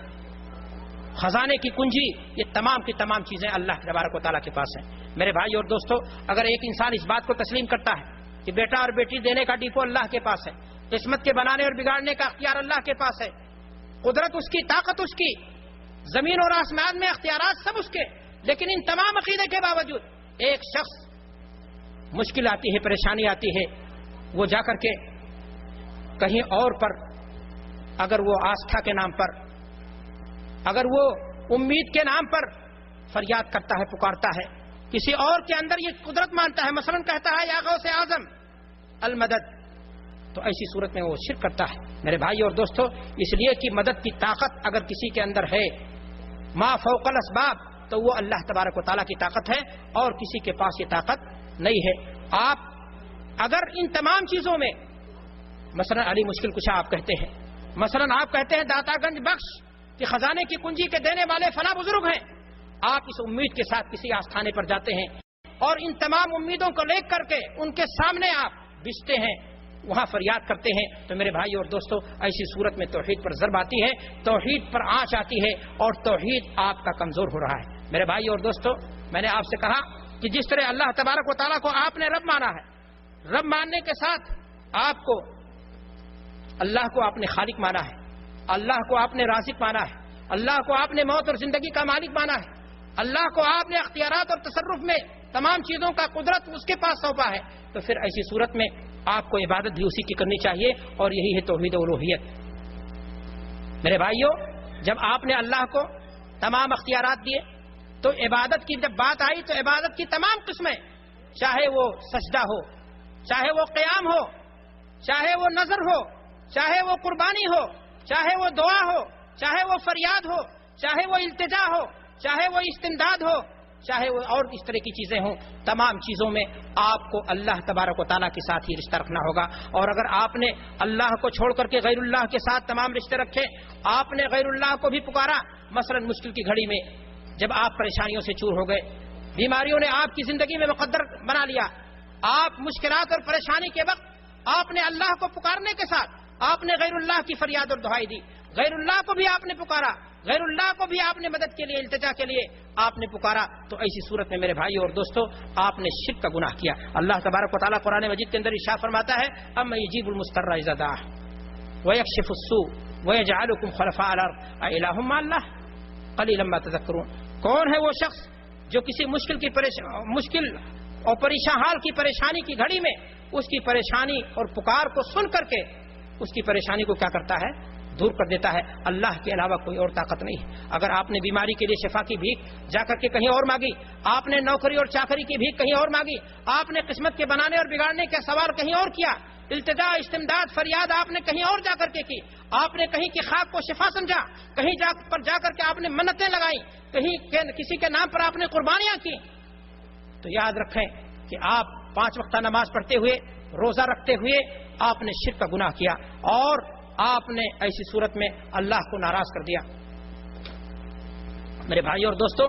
[SPEAKER 1] خزانے کی کنجی، یہ تمام کی تمام چیزیں اللہ تبارک و تعالیٰ کے پاس ہیں۔ میرے بھائی اور دوستو، اگر ایک انسان اس بات کو تسلیم کرتا ہے کہ بیٹا اور بیٹی دینے کا ڈیپو اللہ کے پاس ہے، قسمت کے بنانے اور بگاڑنے کا اختیار اللہ کے پاس ہے، قدرت اس کی، طاقت اس کی، زمین اور آسمان میں اختیارات سب اس کے، لیکن ان تمام عقیدے کے باوجود ایک شخص مشکل آتی ہے، پریشانی آتی ہے، وہ جا کر کے کہیں اور پر، اگر وہ آستھا کے نام پر، اگر وہ امید کے نام پر فریاد کرتا ہے، پکارتا ہے، کسی اور کے اندر یہ قدرت مانتا ہے، مثلا کہتا ہے یا غوث اعظم المدد، تو ایسی صورت میں وہ شرک کرتا ہے۔ میرے بھائی اور دوستو، اس لیے کہ مدد کی طاقت اگر کسی کے اندر ہے ما فوق الاسباب، تو وہ اللہ تبارک و تعالیٰ کی طاقت ہے اور کسی کے پاس یہ طاقت نہیں ہے۔ آپ اگر ان تمام چیزوں میں مثلا علی مشکل کشا آپ کہتے ہیں، مثلا آپ کہتے ہیں داتا گنج بخش کہ خزانے کی کنجی کے دینے والے فلاں بزرگ ہیں، آپ اس امید کے ساتھ کسی آستھانے پر جاتے ہیں اور ان تمام امیدوں کو لے کر کے ان کے سامنے آپ بچتے ہیں، وہاں فریاد کرتے ہیں، تو میرے بھائی اور دوستو ایسی صورت میں توحید پر ضرب آتی ہے، توحید پر آنچ آتی ہے اور توحید آپ کا کمزور ہو رہا ہے۔ میرے بھائی اور دوستو، میں نے آپ سے کہا کہ جس طرح اللہ تبارک و تعالیٰ کو آپ نے رب مانا ہے، رب ماننے کے ساتھ آپ کو اللہ کو آپ نے خالق مانا ہے، اللہ کو آپ نے رازق مانا ہے، اللہ کو آپ نے موت اور زندگی کا مالک مانا ہے، اللہ کو آپ نے اختیارات اور تصرف میں تمام چیزوں کا قدرت اس کے پاس سونپا ہے، تو پھر ایسی صورت میں آپ کو عبادت بھی اسی کی کرنی چاہیے اور یہی ہے توحید الوہیت۔ میرے بھائیوں، جب آپ نے اللہ کو تمام اختیارات دیے تو عبادت کی جب بات آئی تو عبادت کی تمام قسمیں، چاہے وہ سجدہ ہو، چاہے وہ قیام ہو، چاہے وہ نظر ہو، چاہے وہ قربانی ہو، چاہے وہ دعا ہو، چاہے وہ فریاد ہو، چاہے وہ التجا ہو، چاہے وہ استمداد ہو، چاہے وہ اور اس طرح کی چیزیں ہوں، تمام چیزوں میں آپ کو اللہ تبارک و تعالیٰ کے ساتھ ہی رشتہ رکھنا ہوگا۔ اور اگر آپ نے اللہ کو چھوڑ کر کے غیر اللہ کے ساتھ تمام رشتے رکھے، آپ نے غیر اللہ کو بھی پکارا، مثلا مشکل کی گھڑی میں جب آپ پریشانیوں سے چور ہو گئے، بیماریوں نے آپ کی زندگی میں مقدر بنا لیا، آپ مشکلات اور پریشانی کے وقت آپ نے اللہ کو پکارنے کے ساتھ آپ نے غیر اللہ کی فریاد اور دعائی دی، غیر اللہ کو بھی آپ نے پکارا، غیر اللہ کو بھی آپ نے مدد کے لیے، التجا کے لیے آپ نے پکارا، تو ایسی صورت میں میرے بھائی اور دوستو آپ نے شرک کا گناہ کیا۔ اللہ تبارک و تعالیٰ قرآن مجید کے اندر ارشاد فرماتا ہے اَمَّن يُجِيبُ الْمُضْطَرَّ إِذَا دَعَاهُ وَيَكْشِفُ السُّوءَ وَيَجْعَلُكُمْ خُلَفَاءَ الْأَرْضِ أَإِلَٰهٌ مَّعَ اللَّهِ قَلِيلًا مَّا تَذَكَّرُونَ۔ کون ہے وہ شخص جو کسی مشکل اور پریشان حال کی پریشانی کی گھڑی میں اس کی پریشانی اور پکار کو سن کر کے اس کی پریشانی کو کیا کرتا ہے؟ دور کر دیتا ہے۔ اللہ کے علاوہ کوئی اور طاقت نہیں ہے۔ اگر آپ نے بیماری کے لیے شفا کی بھیک جا کر کے کہیں اور مانگی، آپ نے نوکری اور چاکری کی بھیک کہیں اور مانگی، آپ نے قسمت کے بنانے اور بگاڑنے کا سوال کہیں اور کیا، التجا استمداد فریاد آپ نے کہیں اور جا کر کے کی، آپ نے کہیں کی خاک کو شفا سمجھا، کہیں جا کر کے آپ نے منتیں لگائیں، کہیں کسی کے نام پر آپ نے قربانیاں کی، تو یاد رکھیں کہ آپ 5 وقتہ نماز پڑھتے ہوئے، روزہ رکھتے ہوئے آپ نے شرک کا گناہ کیا اور آپ نے ایسی صورت میں اللہ کو ناراض کر دیا۔ میرے بھائی اور دوستو،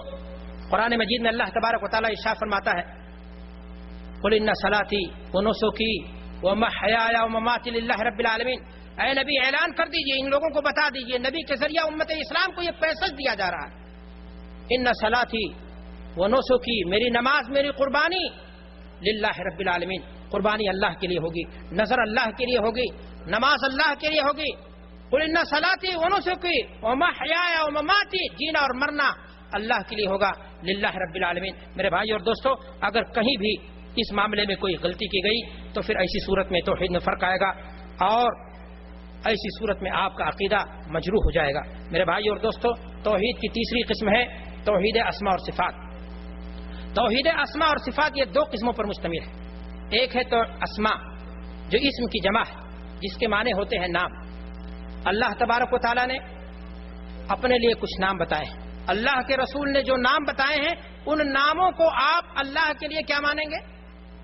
[SPEAKER 1] قرآن مجید میں اللہ تبارک و تعالیٰ ارشاد فرماتا ہے قل ان صلاتی ونسکی ومحیای ومماتی للہ رب العالمین۔ اے نبی اعلان کر دیجئے، ان لوگوں کو بتا دیجئے، نبی کے ذریعہ امت اسلام کو یہ پیسج دیا جا رہا ہے، ان صلاتی ونسکی، میری نماز، میری قربانی، للہ رب العالمین، قربانی اللہ کے لیے ہوگی، نظر اللہ کے لیے ہوگی، نماز اللہ کے لیے ہوگی۔ قل ان صلاتی ونسکی ومحیای ومماتی، جینا اور مرنا اللہ کے لیے ہوگا، للہ رب العالمین۔ میرے بھائی اور دوستو، اگر کہیں بھی اس معاملے میں کوئی غلطی کی گئی تو پھر ایسی صورت میں توحید میں فرق آئے گا اور ایسی صورت میں آپ کا عقیدہ مجروح ہو جائے گا۔ میرے بھائی اور دوستو، توحید کی تیسری قسم ہے توحید اسماء اور صفات۔ توحید اسماء اور صفات یہ 2 قسموں پر مشتمل ہے۔ ایک ہے تو اسماء، جو اسم کی جمع ہے، جس کے معنی ہوتے ہیں نام۔ اللہ تبارک و تعالیٰ نے اپنے لیے کچھ نام بتائے ہیں، اللہ کے رسول نے جو نام بتائے ہیں ان ناموں کو آپ اللہ کے لیے کیا مانیں گے؟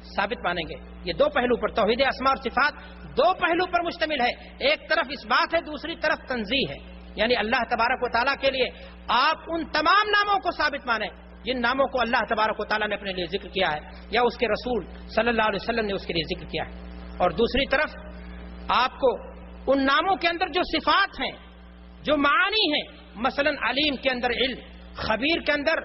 [SPEAKER 1] ثابت مانیں گے۔ یہ 2 پہلو پر توحید اسماء اور صفات 2 پہلو پر مشتمل ہے، ایک طرف اس بات ہے، دوسری طرف تنزیہ ہے، یعنی اللہ تبارک و تعالیٰ کے لیے آپ ان تمام ناموں کو ثابت مانیں جن ناموں کو اللہ تبارک و تعالیٰ نے اپنے لیے ذکر کیا ہے یا اس کے رسول صلی اللہ علیہ وسلم نے اس کے لیے ذکر کیا ہے، اور دوسری طرف آپ کو ان ناموں کے اندر جو صفات ہیں، جو معانی ہیں، مثلا علیم کے اندر علم، خبیر کے اندر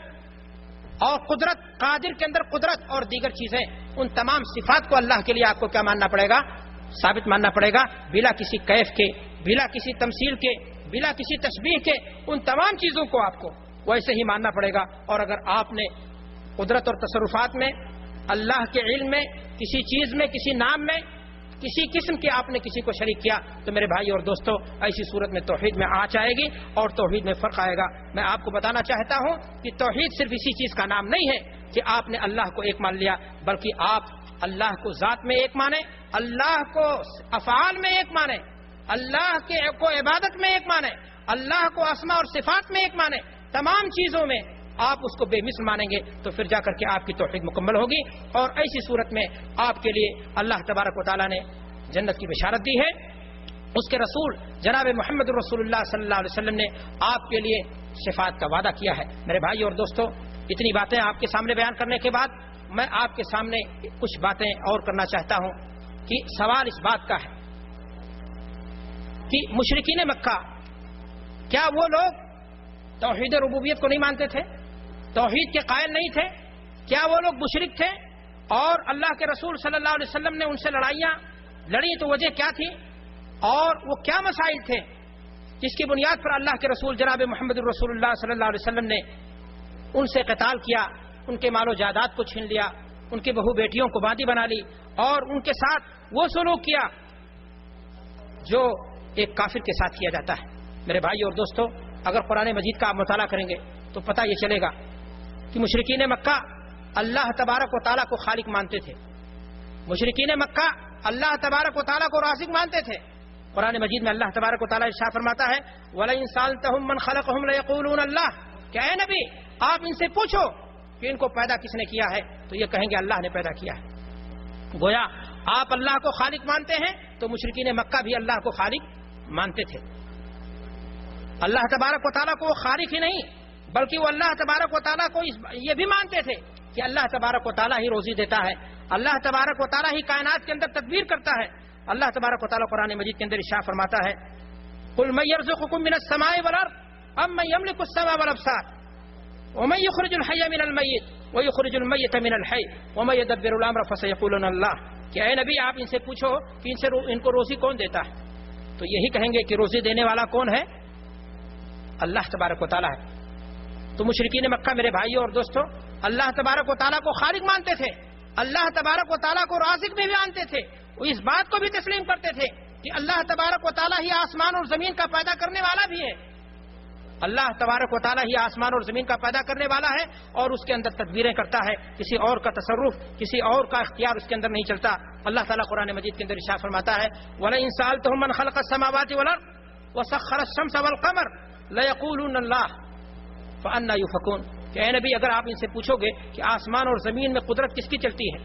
[SPEAKER 1] اور قدرت، قادر کے اندر قدرت اور دیگر چیزیں، ان تمام صفات کو اللہ کے لیے آپ کو کیا ماننا پڑے گا؟ ثابت ماننا پڑے گا، بلا کسی کیف کے، بلا کسی تمثیل کے، بلا کسی تشبیہ کے۔ ان تمام چیزوں کو آپ کو ویسے ہی ماننا پڑے گا۔ اور اگر آپ نے قدرت اور تصرفات میں، اللہ کے علم میں، کسی چیز میں، کسی نام میں، کسی قسم کے آپ نے کسی کو شریک کیا تو میرے بھائی اور دوستو ایسی صورت میں توحید میں آنچ آئے گی اور توحید میں فرق آئے گا۔ میں آپ کو بتانا چاہتا ہوں کہ توحید صرف اسی چیز کا نام نہیں ہے کہ آپ نے اللہ کو ایک مان لیا، بلکہ آپ اللہ کو ذات میں ایک مانیں، اللہ کو افعال میں ایک مانیں، اللہ کو عبادت میں ایک مانیں، اللہ کو اسماء اور صفات میں ایک مانیں، تمام چیزوں میں آپ اس کو بے مثل مانیں گے تو پھر جا کر کے آپ کی توحید مکمل ہوگی۔ اور ایسی صورت میں آپ کے لیے اللہ تبارک و تعالیٰ نے جنت کی بشارت دی ہے، اس کے رسول جناب محمد رسول اللہ صلی اللہ علیہ وسلم نے آپ کے لیے شفاعت کا وعدہ کیا ہے۔ میرے بھائی اور دوستو، اتنی باتیں آپ کے سامنے بیان کرنے کے بعد میں آپ کے سامنے کچھ باتیں اور کرنا چاہتا ہوں کہ سوال اس بات کا ہے کہ مشرکین مکہ، کیا وہ لوگ توحید ربوبیت کو نہیں مانتے تھے؟ توحید کے قائل نہیں تھے؟ کیا وہ لوگ مشرک تھے؟ اور اللہ کے رسول صلی اللہ علیہ وسلم نے ان سے لڑائیاں لڑی تو وجہ کیا تھی اور وہ کیا مسائل تھے جس کی بنیاد پر اللہ کے رسول جناب محمد رسول اللہ صلی اللہ علیہ وسلم نے ان سے قتال کیا، ان کے مال و جائیداد کو چھین لیا، ان کے بہو بیٹیوں کو باندی بنا لی اور ان کے ساتھ وہ سلوک کیا جو ایک کافر کے ساتھ کیا جاتا ہے۔ میرے بھائی اور دوستو، اگر قرآن مجید کا آپ مطالعہ کریں گے تو پتہ یہ چلے گا کہ مشرکین مکہ اللہ تبارک و تعالیٰ کو خالق مانتے تھے، مشرکین مکہ اللہ تبارک و تعالیٰ کو رازق مانتے تھے۔ قرآن مجید میں اللہ تبارک و تعالیٰ ارشاد فرماتا ہے وَلَئِن سَأَلْتَهُم مَّن خَلَقَهُمْ لَيَقُولُونَ اللَّهُ، کہ اے نبی آپ ان سے پوچھو کہ ان کو پیدا کس نے کیا ہے تو یہ کہیں گے اللہ نے پیدا کیا ہے۔ گویا آپ اللہ کو خالق مانتے ہیں تو مشرکین مکہ بھی اللہ کو خالق مانتے تھے۔ اللہ تبارک و تعالیٰ کو وہ خالق ہی نہیں بلکہ وہ اللہ تبارک و تعالیٰ کو یہ بھی مانتے تھے کہ اللہ تبارک و تعالیٰ ہی روزی دیتا ہے، اللہ تبارک و تعالیٰ ہی کائنات کے اندر تدبیر کرتا ہے۔ اللہ تبارک و تعالیٰ قرآن مجید کے اندر ارشاد فرماتا ہے قُلْ مَن يَرْزُقُكُم مِّنَ السَّمَاءِ وَالْأَرْضِ أَمَّن يَمْلِكُ السَّمْعَ وَالْأَبْصَارَ وَمَن يُخْرِجُ الْحَيَّ مِنَ الْمَيِّتِ وَيُخْرِجُ الْمَيِّتَ مِنَ الْحَيِّ وَمَن يُدَبِّرُ الْأَمْرَ فَسَيَقُولُونَ اللَّهُ، کہ اے نبی آپ ان سے پوچھو کہ ان کو روزی کون دیتا ہے تو یہی کہیں گے کہ روزی دینے والا کون ہے؟ اللہ تبارک و تعالیٰ ہے۔ تو مشرکین مکہ میرے بھائیوں اور دوستو اللہ تبارک و تعالیٰ کو خالق مانتے تھے، اللہ تبارک و تعالیٰ کو رازق بھی مانتے تھے، وہ اس بات کو بھی تسلیم کرتے تھے کہ اللہ تبارک و تعالیٰ ہی آسمان اور زمین کا پیدا کرنے والا بھی ہے، اللہ تبارک و تعالیٰ ہی آسمان اور زمین کا پیدا کرنے والا ہے اور اس کے اندر تدبیریں کرتا ہے، کسی اور کا تصرف، کسی اور کا اختیار اس کے اندر نہیں چلتا۔ اللہ تعالیٰ قرآن مجید کے اندر ارشاد فرماتا ہے وَلَئِن سَأَلْتَهُم مَّن خَلَقَ السَّمَاوَاتِ وَالْأَرْضَ وَسَخَّرَ الشَّمْسَ وَالْقَمَرَ لَيَقُولُنَّ اللَّهُ فَأَنَّىٰ يُؤْفَكُونَ، کہ اے نبی اگر آپ ان سے پوچھو گے کہ آسمان اور زمین میں قدرت کس کی چلتی ہے،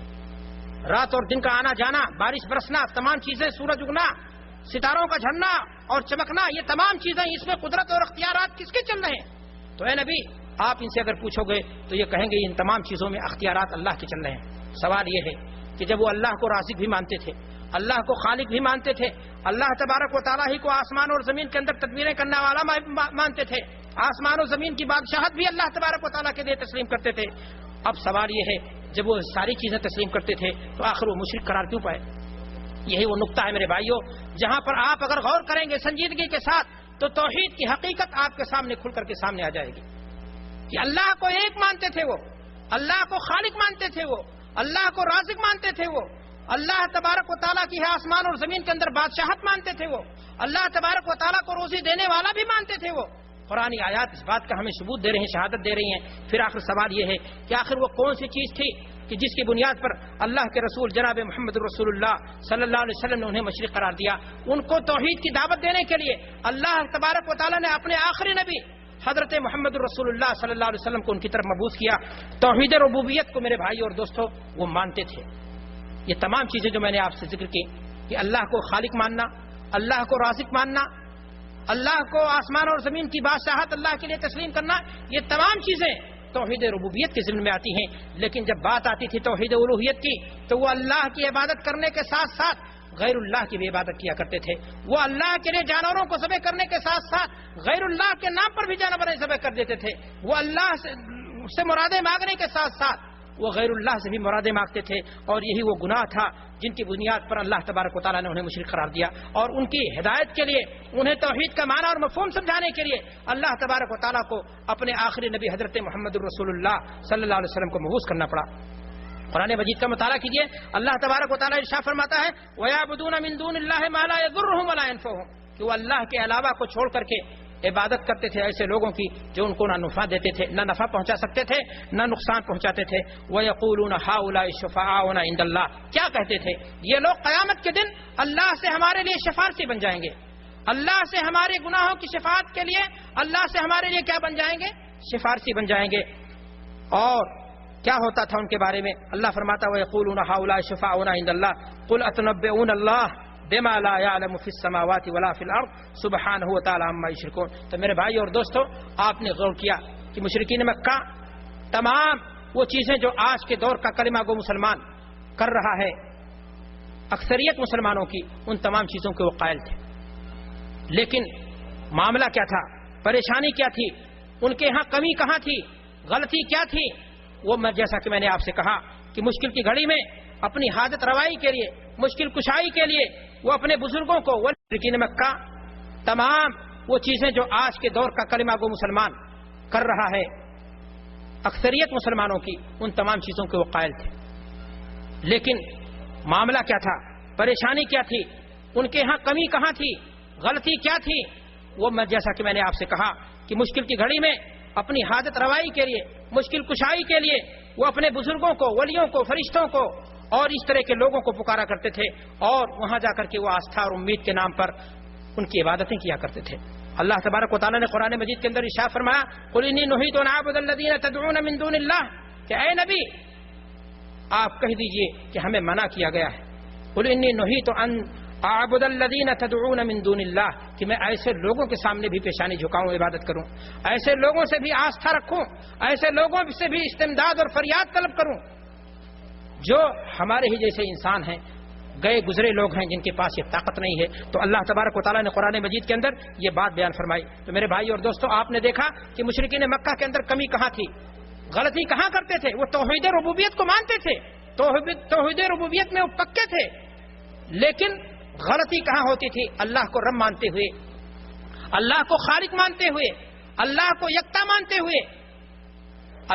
[SPEAKER 1] رات اور دن کا آنا جانا، بارش برسنا، تمام چیزیں، سورج اگنا، ستاروں کا جھڑنا اور چمکنا، یہ تمام چیزیں اس میں قدرت اور اختیارات کس کے چل رہے ہیں؟ تو اے نبی آپ ان سے اگر پوچھو گے تو یہ کہیں گے ان تمام چیزوں میں اختیارات اللہ کے چل رہے ہیں۔ سوال یہ ہے کہ جب وہ اللہ کو رازق بھی مانتے تھے، اللہ کو خالق بھی مانتے تھے، اللہ تبارک و تعالیٰ ہی کو آسمان اور زمین کے اندر تدبیریں کرنے والا مانتے تھے، آسمان اور زمین کی بادشاہت بھی اللہ تبارک و تعالیٰ کے لیے تسلیم کرتے تھے، اب سوال یہ ہے جب وہ ساری چیزیں تسلیم کرتے تھے تو آخر وہ مشرک قرار کیوں پائے؟ یہی وہ نقطہ ہے میرے بھائیوں جہاں پر آپ اگر غور کریں گے سنجیدگی کے ساتھ تو توحید کی حقیقت آپ کے سامنے کھل کر کے سامنے آ جائے گی کہ اللہ کو ایک مانتے تھے، وہ اللہ کو خالق مانتے تھے، وہ اللہ کو رازق مانتے تھے، وہ اللہ تبارک و تعالیٰ کی ہے آسمان اور زمین کے اندر بادشاہت مانتے تھے، وہ اللہ تبارک و تعالیٰ کو روزی دینے والا بھی مانتے تھے، وہ قرآن آیات اس بات کا ہمیں ثبوت دے رہے ہیں، شہادت دے رہی ہیں۔ پھر آخر سوال یہ ہے کہ آخر وہ کون سی چیز تھی کہ جس کی بنیاد پر اللہ کے رسول جناب محمد رسول اللہ صلی اللہ علیہ وسلم نے انہیں مشرک قرار دیا؟ ان کو توحید کی دعوت دینے کے لیے اللہ تبارک و تعالیٰ نے اپنے آخری نبی حضرت محمد رسول اللہ صلی اللہ علیہ وسلم کو ان کی طرف مبعوث کیا۔ توحید ربوبیت کو میرے بھائی اور دوستو وہ مانتے تھے۔ یہ تمام چیزیں جو میں نے آپ سے ذکر کی کہ اللہ کو خالق ماننا، اللہ کو رازق ماننا، اللہ کو آسمان اور زمین کی بادشاہت اللہ کے لیے تسلیم کرنا، یہ تمام چیزیں توحید ربوبیت کے ضمن میں آتی ہیں۔ لیکن جب بات آتی تھی توحید الوہیت کی تو وہ اللہ کی عبادت کرنے کے ساتھ ساتھ غیر اللہ کی بھی عبادت کیا کرتے تھے۔ وہ اللہ کے لیے جانوروں کو ذبح کرنے کے ساتھ ساتھ غیر اللہ کے نام پر بھی جانوریں ذبح کر دیتے تھے۔ وہ اللہ سے مرادیں مانگنے کے ساتھ ساتھ وہ غیر اللہ سے بھی مرادیں مانگتے تھے، اور یہی وہ گناہ تھا جن کی بنیاد پر اللہ تبارک و تعالیٰ نے انہیں مشرک قرار دیا، اور ان کی ہدایت کے لیے انہیں توحید کا معنی اور مفہوم سمجھانے کے لیے اللہ تبارک و تعالیٰ کو اپنے آخری نبی حضرت محمد رسول اللہ صلی اللہ علیہ وسلم کو مبعوث کرنا پڑا۔ قرآن مجید کا مطالعہ کیجیے، اللہ تبارک و تعالیٰ ارشاد فرماتا ہے وَيَعْبُدُونَ مِن دُونِ اللَّهِ مَا لَا يَضُرُّهُمْ وَلَا يَنفَعُهُمْ، کہ وہ اللہ کے علاوہ کو چھوڑ کر کے عبادت کرتے تھے ایسے لوگوں کی جو ان کو نہ نفع دیتے تھے، نہ نفع پہنچا سکتے تھے، نہ نقصان پہنچاتے تھے۔ وَيَقُولُونَ هَؤُلَاءِ شُفَعَاؤُنَا عِندَ اللَّهِ، کیا کہتے تھے یہ لوگ قیامت کے دن اللہ سے ہمارے لیے شفاعتی بن جائیں گے، اللہ سے ہمارے گناہوں کی شفاعت کے لیے اللہ سے ہمارے لیے کیا بن جائیں گے؟ شفاعتی بن جائیں گے۔ اور کیا ہوتا تھا ان کے بارے میں؟ اللہ فرماتا ہے وَيَقُولُونَ هَؤُلَاءِ شُفَعَاؤُنَا عِندَ اللَّهِ قُلْ أَتُنَبِّئُونَ اللَّهَ بِمَا لَا يَعْلَمُ فِي السَّمَاوَاتِ وَلَا فِي الْأَرْضِ سُبْحَانَهُ وَتَعَالَىٰ عَمَّا يُشْرِكُونَ۔ تو میرے بھائی اور دوستو آپ نے غور کیا کہ مشرکین مکہ تمام وہ چیزیں جو آج کے دور کا کلمہ گو مسلمان کر رہا ہے، اکثریت مسلمانوں کی، ان تمام چیزوں کے وہ قائل تھے، لیکن معاملہ کیا تھا؟ پریشانی کیا تھی؟ ان کے ہاں کمی کہاں تھی؟ غلطی کیا تھی؟ وہ جیسا کہ میں نے آپ سے کہا کہ مشکل کی گھڑی میں اپنی حاجت روائی کے لیے، مشکل کشائی کے لیے وہ اپنے بزرگوں کو، وہ مشرکین مکہ تمام وہ چیزیں جو آج کے دور کا کلمہ گو مسلمان کر رہا ہے، اکثریت مسلمانوں کی، ان تمام چیزوں کے وہ قائل تھے، لیکن معاملہ کیا تھا؟ پریشانی کیا تھی؟ ان کے ہاں کمی کہاں تھی؟ غلطی کیا تھی؟ وہ جیسا کہ میں نے آپ سے کہا کہ مشکل کی گھڑی میں اپنی حاجت روائی کے لیے، مشکل کشائی کے لیے وہ اپنے بزرگوں کو، ولیوں کو، فرشتوں کو اور اس طرح کے لوگوں کو پکارا کرتے تھے، اور وہاں جا کر کے وہ آستھا اور امید کے نام پر ان کی عبادتیں کیا کرتے تھے۔ اللہ تبارک و تعالیٰ نے قرآن مجید کے اندر ارشاد فرمایا قُلْ إِنِّي نُهِيتُ أَنْ أَعْبُدَ الَّذِينَ تَدْعُونَ مِن دُونِ اللَّهِ، کہ اے نبی آپ کہہ دیجئے کہ ہمیں منع کیا گیا ہے، قُلْ إِنِّي نُهِيتُ أَنْ أَعْبُدَ الَّذِينَ تَدْعُونَ مِن دُونِ اللَّهِ، کہ میں ایسے لوگوں کے سامنے بھی پیشانی جھکاؤں، عبادت کروں، ایسے لوگوں سے بھی آستھا رکھوں، ایسے لوگوں سے بھی استمداد اور فریاد طلب کروں جو ہمارے ہی جیسے انسان ہیں، گئے گزرے لوگ ہیں جن کے پاس یہ طاقت نہیں ہے۔ تو اللہ تبارک و تعالیٰ نے قرآن مجید کے اندر یہ بات بیان فرمائی۔ تو میرے بھائی اور دوستو آپ نے دیکھا کہ مشرکین مکہ کے اندر کمی کہاں تھی، غلطی کہاں کرتے تھے؟ وہ توحید ربوبیت کو مانتے تھے، توحید ربوبیت میں وہ پکے تھے، لیکن غلطی کہاں ہوتی تھی؟ اللہ کو رب مانتے ہوئے، اللہ کو خالق مانتے ہوئے، اللہ کو یکتا مانتے ہوئے،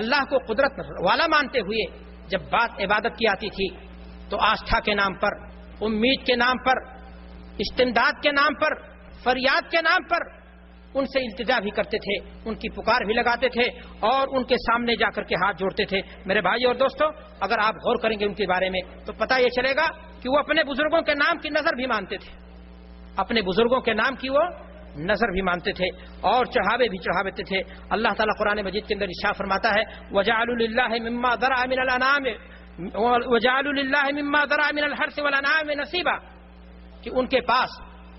[SPEAKER 1] اللہ کو قدرت والا مانتے ہوئے جب بات عبادت کی آتی تھی تو آستھا کے نام پر، امید کے نام پر، استمداد کے نام پر، فریاد کے نام پر ان سے التجا بھی کرتے تھے، ان کی پکار بھی لگاتے تھے اور ان کے سامنے جا کر کے ہاتھ جوڑتے تھے۔ میرے بھائی اور دوستو اگر آپ غور کریں گے ان کے بارے میں تو پتہ یہ چلے گا کہ وہ اپنے بزرگوں کے نام کی نظر بھی مانتے تھے، اپنے بزرگوں کے نام کی وہ نظر بھی مانتے تھے اور چڑھاوے بھی چڑھاتے تھے۔ اللہ تعالیٰ قرآن مجید کے اندر ارشاد فرماتا ہے وَجَعَلُوا لِلَّهِ مِمَّا ذَرَعَ مِنَ الْأَنْعَامِ وَجَعَلُوا لِلَّهِ مِمَّا ذَرَعَ مِنَ الْحَرْثِ وَالْأَنْعَامِ نَصِيبًا، کہ ان کے پاس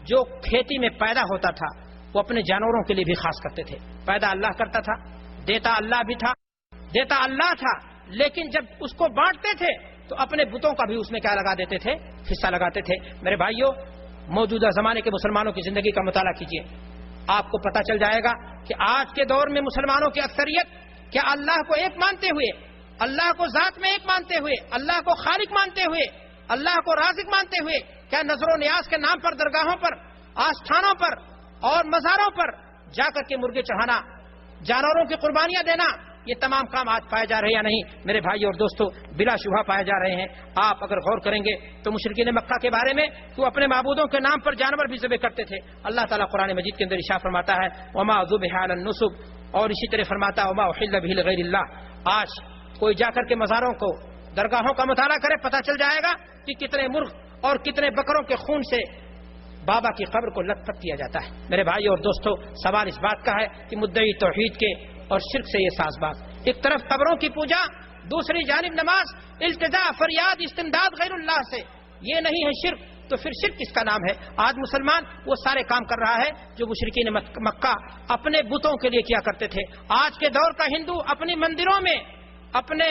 [SPEAKER 1] جو کھیتی میں پیدا ہوتا تھا وہ اپنے جانوروں کے لیے بھی خاص کرتے تھے۔ پیدا اللہ کرتا تھا، دیتا اللہ بھی تھا، دیتا اللہ تھا، لیکن جب اس کو بانٹتے تھے تو اپنے بتوں کا بھی اس میں کیا لگا دیتے تھے؟ حصہ لگاتے تھے۔ میرے بھائیوں، موجودہ زمانے کے مسلمانوں کی زندگی کا مطالعہ کیجیے، آپ کو پتہ چل جائے گا کہ آج کے دور میں مسلمانوں کی اکثریت کیا اللہ کو ایک مانتے ہوئے، اللہ کو ذات میں ایک مانتے ہوئے، اللہ کو خالق مانتے ہوئے، اللہ کو رازق مانتے ہوئے، کیا نظر و نیاز کے نام پر درگاہوں پر، آستھانوں پر اور مزاروں پر جا کر کے مرغے چڑھانا، جانوروں کی قربانیاں دینا، یہ تمام کام آج پائے جا رہے ہیں یا نہیں؟ میرے بھائی اور دوستو، بلا شبہ پائے جا رہے ہیں۔ آپ اگر غور کریں گے تو مشرکین مکہ کے بارے میں وہ اپنے معبودوں کے نام پر جانور بھی ذبح کرتے تھے۔ اللہ تعالیٰ قرآن مجید کے اندر ارشاد فرماتا ہے وما ذبح علی النصب، اور اسی طرح فرماتا ہے وما احل به لغیر اللہ۔ آج کوئی جا کر کے مزاروں کو، درگاہوں کا مطالعہ کرے، پتہ چل جائے گا کہ کتنے مرغ اور کتنے بکروں کے خون سے بابا کی قبر کو لت پت کیا جاتا ہے۔ میرے بھائی اور دوستو، سوال اس بات کا ہے کہ مدعی توحید کے اور شرک سے یہ ساز باز، ایک طرف قبروں کی پوجا، دوسری جانب نماز، التجا، فریاد، استمداد غیر اللہ سے، یہ نہیں ہے شرک تو پھر شرک کس کا نام ہے؟ آج مسلمان وہ سارے کام کر رہا ہے جو مشرکین مکہ اپنے بتوں کے لیے کیا کرتے تھے۔ آج کے دور کا ہندو اپنی مندروں میں اپنے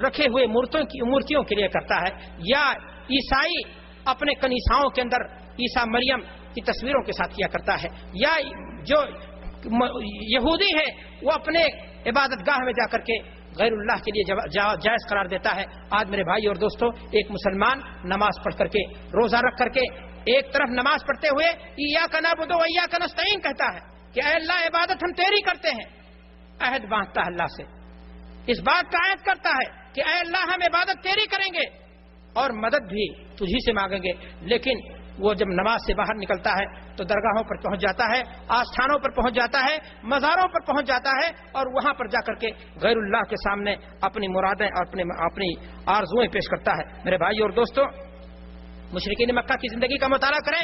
[SPEAKER 1] رکھے ہوئے مورتیوں کے لیے کرتا ہے، یا عیسائی اپنے کنیساؤں کے اندر عیسیٰ مریم کی تصویروں کے ساتھ کیا کرتا ہے، یا جو یہودی ہے وہ اپنے عبادت گاہ میں جا کر کے غیر اللہ کے لیے جائز قرار دیتا ہے۔ آج میرے بھائی اور دوستو، ایک مسلمان نماز پڑھ کر کے، روزہ رکھ کر کے، ایک طرف نماز پڑھتے ہوئے ایاک نعبد و ایاک نستعین کہتا ہے کہ اے اللہ عبادت ہم تیری کرتے ہیں، عہد باندھتا ہے اللہ سے، اس بات کا عہد کرتا ہے کہ اے اللہ ہم عبادت تیری کریں گے اور مدد بھی تجھی سے مانگیں گے، لیکن وہ جب نماز سے باہر نکلتا ہے تو درگاہوں پر پہنچ جاتا ہے، آستھانوں پر پہنچ جاتا ہے، مزاروں پر پہنچ جاتا ہے، اور وہاں پر جا کر کے غیر اللہ کے سامنے اپنی مرادیں اور اپنی آرزوئیں پیش کرتا ہے۔ میرے بھائی اور دوستو، مشرکین مکہ کی زندگی کا مطالعہ کریں،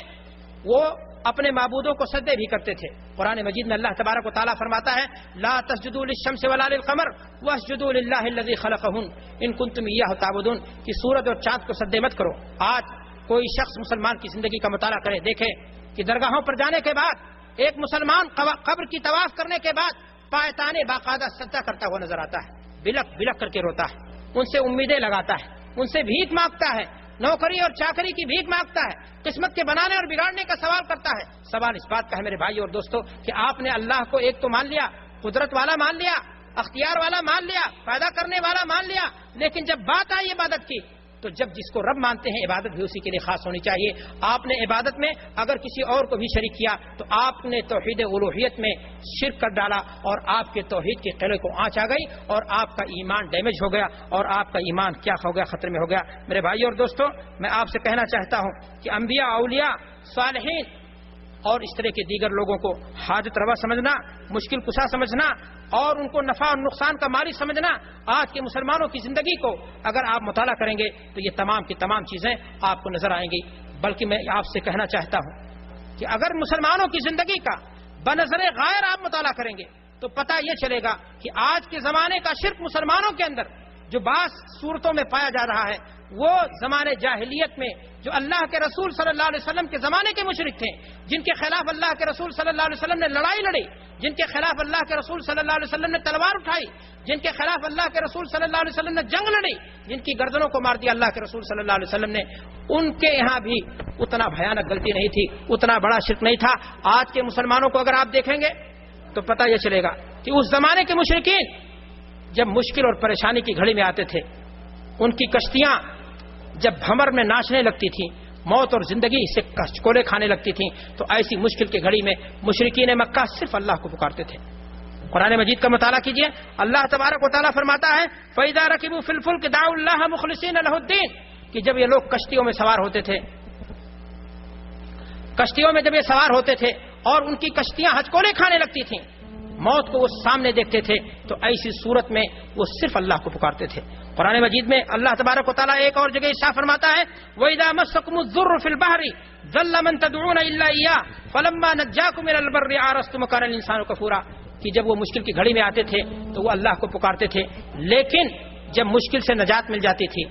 [SPEAKER 1] وہ اپنے معبودوں کو سجدے بھی کرتے تھے۔ قرآن مجید میں اللہ تبارک و تعالیٰ فرماتا ہے لا تسجدوا للشمس ولا للقمر واسجدوا للہ الذی خلقہن ان کنتم ایاہ تعبدون، کہ سورج اور چاند کو سجدے مت کرو۔ آج کوئی شخص مسلمان کی زندگی کا مطالعہ کرے، دیکھے کہ درگاہوں پر جانے کے بعد ایک مسلمان قبر کی طواف کرنے کے بعد پایتانے باقاعدہ سجدہ کرتا ہوا نظر آتا ہے، بلک بلک کر کے روتا ہے، ان سے امیدیں لگاتا ہے، ان سے بھیک مانگتا ہے، نوکری اور چاکری کی بھیک مانگتا ہے، قسمت کے بنانے اور بگاڑنے کا سوال کرتا ہے۔ سوال اس بات کا ہے میرے بھائی اور دوستو کہ آپ نے اللہ کو ایک تو مان لیا، قدرت والا مان لیا، اختیار والا مان لیا، پیدا کرنے والا مان لیا، لیکن جب بات آئی عبادت کی تو جب جس کو رب مانتے ہیں عبادت بھی اسی کے لیے خاص ہونی چاہیے۔ آپ نے عبادت میں اگر کسی اور کو بھی شریک کیا تو آپ نے توحید الوہیت میں شرک کر ڈالا، اور آپ کے توحید کے قلعے کو آنچ آ گئی، اور آپ کا ایمان ڈیمیج ہو گیا، اور آپ کا ایمان کیا ہو گیا؟ خطرے میں ہو گیا۔ میرے بھائی اور دوستو، میں آپ سے کہنا چاہتا ہوں کہ انبیاء، اولیاء، صالحین اور اس طرح کے دیگر لوگوں کو حاجت روا سمجھنا، مشکل کشا سمجھنا، اور ان کو نفع اور نقصان کا مالک سمجھنا، آج کے مسلمانوں کی زندگی کو اگر آپ مطالعہ کریں گے تو یہ تمام کی تمام چیزیں آپ کو نظر آئیں گی۔ بلکہ میں آپ سے کہنا چاہتا ہوں کہ اگر مسلمانوں کی زندگی کا بنظر غیر آپ مطالعہ کریں گے تو پتہ یہ چلے گا کہ آج کے زمانے کا شرک مسلمانوں کے اندر جو بعض صورتوں میں پایا جا رہا ہے وہ زمانے جاہلیت میں جو اللہ کے رسول صلی اللہ علیہ وسلم کے زمانے کے مشرک تھے، جن کے خلاف اللہ کے رسول صلی اللہ علیہ وسلم نے لڑائی لڑی، جن کے خلاف اللہ کے رسول صلی اللہ علیہ وسلم نے تلوار اٹھائی، جن کے خلاف اللہ کے رسول صلی اللہ علیہ وسلم نے جنگ لڑی، جن کی گردنوں کو مار دیا اللہ کے رسول صلی اللہ علیہ وسلم نے، ان کے یہاں بھی اتنا بھیانک غلطی نہیں تھی، اتنا بڑا شرک نہیں تھا۔ آج کے مسلمانوں کو اگر آپ دیکھیں گے تو پتہ یہ چلے گا کہ اس زمانے کے مشرکین جب مشکل اور پریشانی کی گھڑی میں آتے تھے، ان کی کشتیاں جب بھمر میں ناچنے لگتی تھیں، موت اور زندگی سے کچکولے کھانے لگتی تھیں، تو ایسی مشکل کی گھڑی میں مشرکین مکہ صرف اللہ کو پکارتے تھے۔ قرآن مجید کا مطالعہ کیجئے، اللہ تبارک و تعالیٰ فرماتا ہے فَإِذَا رَكِبُوا فِي الْفُلْكِ دَعَوُا اللَّهَ مُخْلِصِينَ لَهُ الدِّينَ، کہ جب یہ لوگ کشتیوں میں سوار ہوتے تھے، کشتیوں میں جب یہ سوار ہوتے تھے اور ان کی کشتیاں ہچکولے کھانے لگتی تھیں، موت کو وہ سامنے دیکھتے تھے تو ایسی صورت میں وہ صرف اللہ کو پکارتے تھے۔ قرآن مجید میں اللہ تبارک و تعالیٰ ایک اور جگہ ارشاد فرماتا ہے وَإِذَا مَسَّكُمُ الضُّرُّ فِي الْبَحْرِ ضَلَّ مَن تَدْعُونَ إِلَّا إِيَّاهُ فَلَمَّا نَجَّاكُم إِلَى الْبَرِّ عَرَفْتُمْ وَكَانَ الْإِنسَانُ كَفُورًا، کہ جب وہ مشکل کی گھڑی میں آتے تھے تو وہ اللہ کو پکارتے تھے، لیکن جب مشکل سے نجات مل جاتی تھی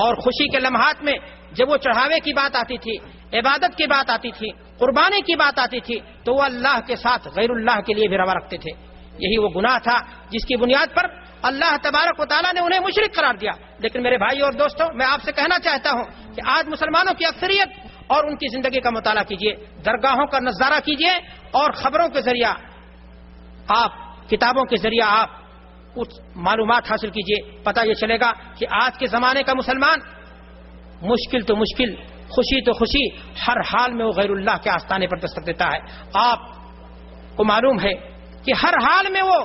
[SPEAKER 1] اور خوشی کے لمحات میں جب وہ چڑھاوے کی بات آتی تھی، عبادت کی بات آتی تھی، قربانی کی بات آتی تھی، تو وہ اللہ کے ساتھ غیر اللہ کے لیے بھی روا رکھتے تھے۔ یہی وہ گناہ تھا جس کی بنیاد پر اللہ تبارک و تعالیٰ نے انہیں مشرک قرار دیا۔ لیکن میرے بھائی اور دوستوں، میں آپ سے کہنا چاہتا ہوں کہ آج مسلمانوں کی اکثریت اور ان کی زندگی کا مطالعہ کیجئے، درگاہوں کا نظارہ کیجئے اور خبروں کے ذریعہ، آپ کتابوں کے ذریعہ آپ کچھ معلومات حاصل کیجئے، پتہ یہ چلے گا کہ آج کے زمانے کا مسلمان مشکل تو مشکل، خوشی تو خوشی، ہر حال میں وہ غیر اللہ کے آستانے پر دستک دیتا ہے۔ آپ کو معلوم ہے کہ ہر حال میں وہ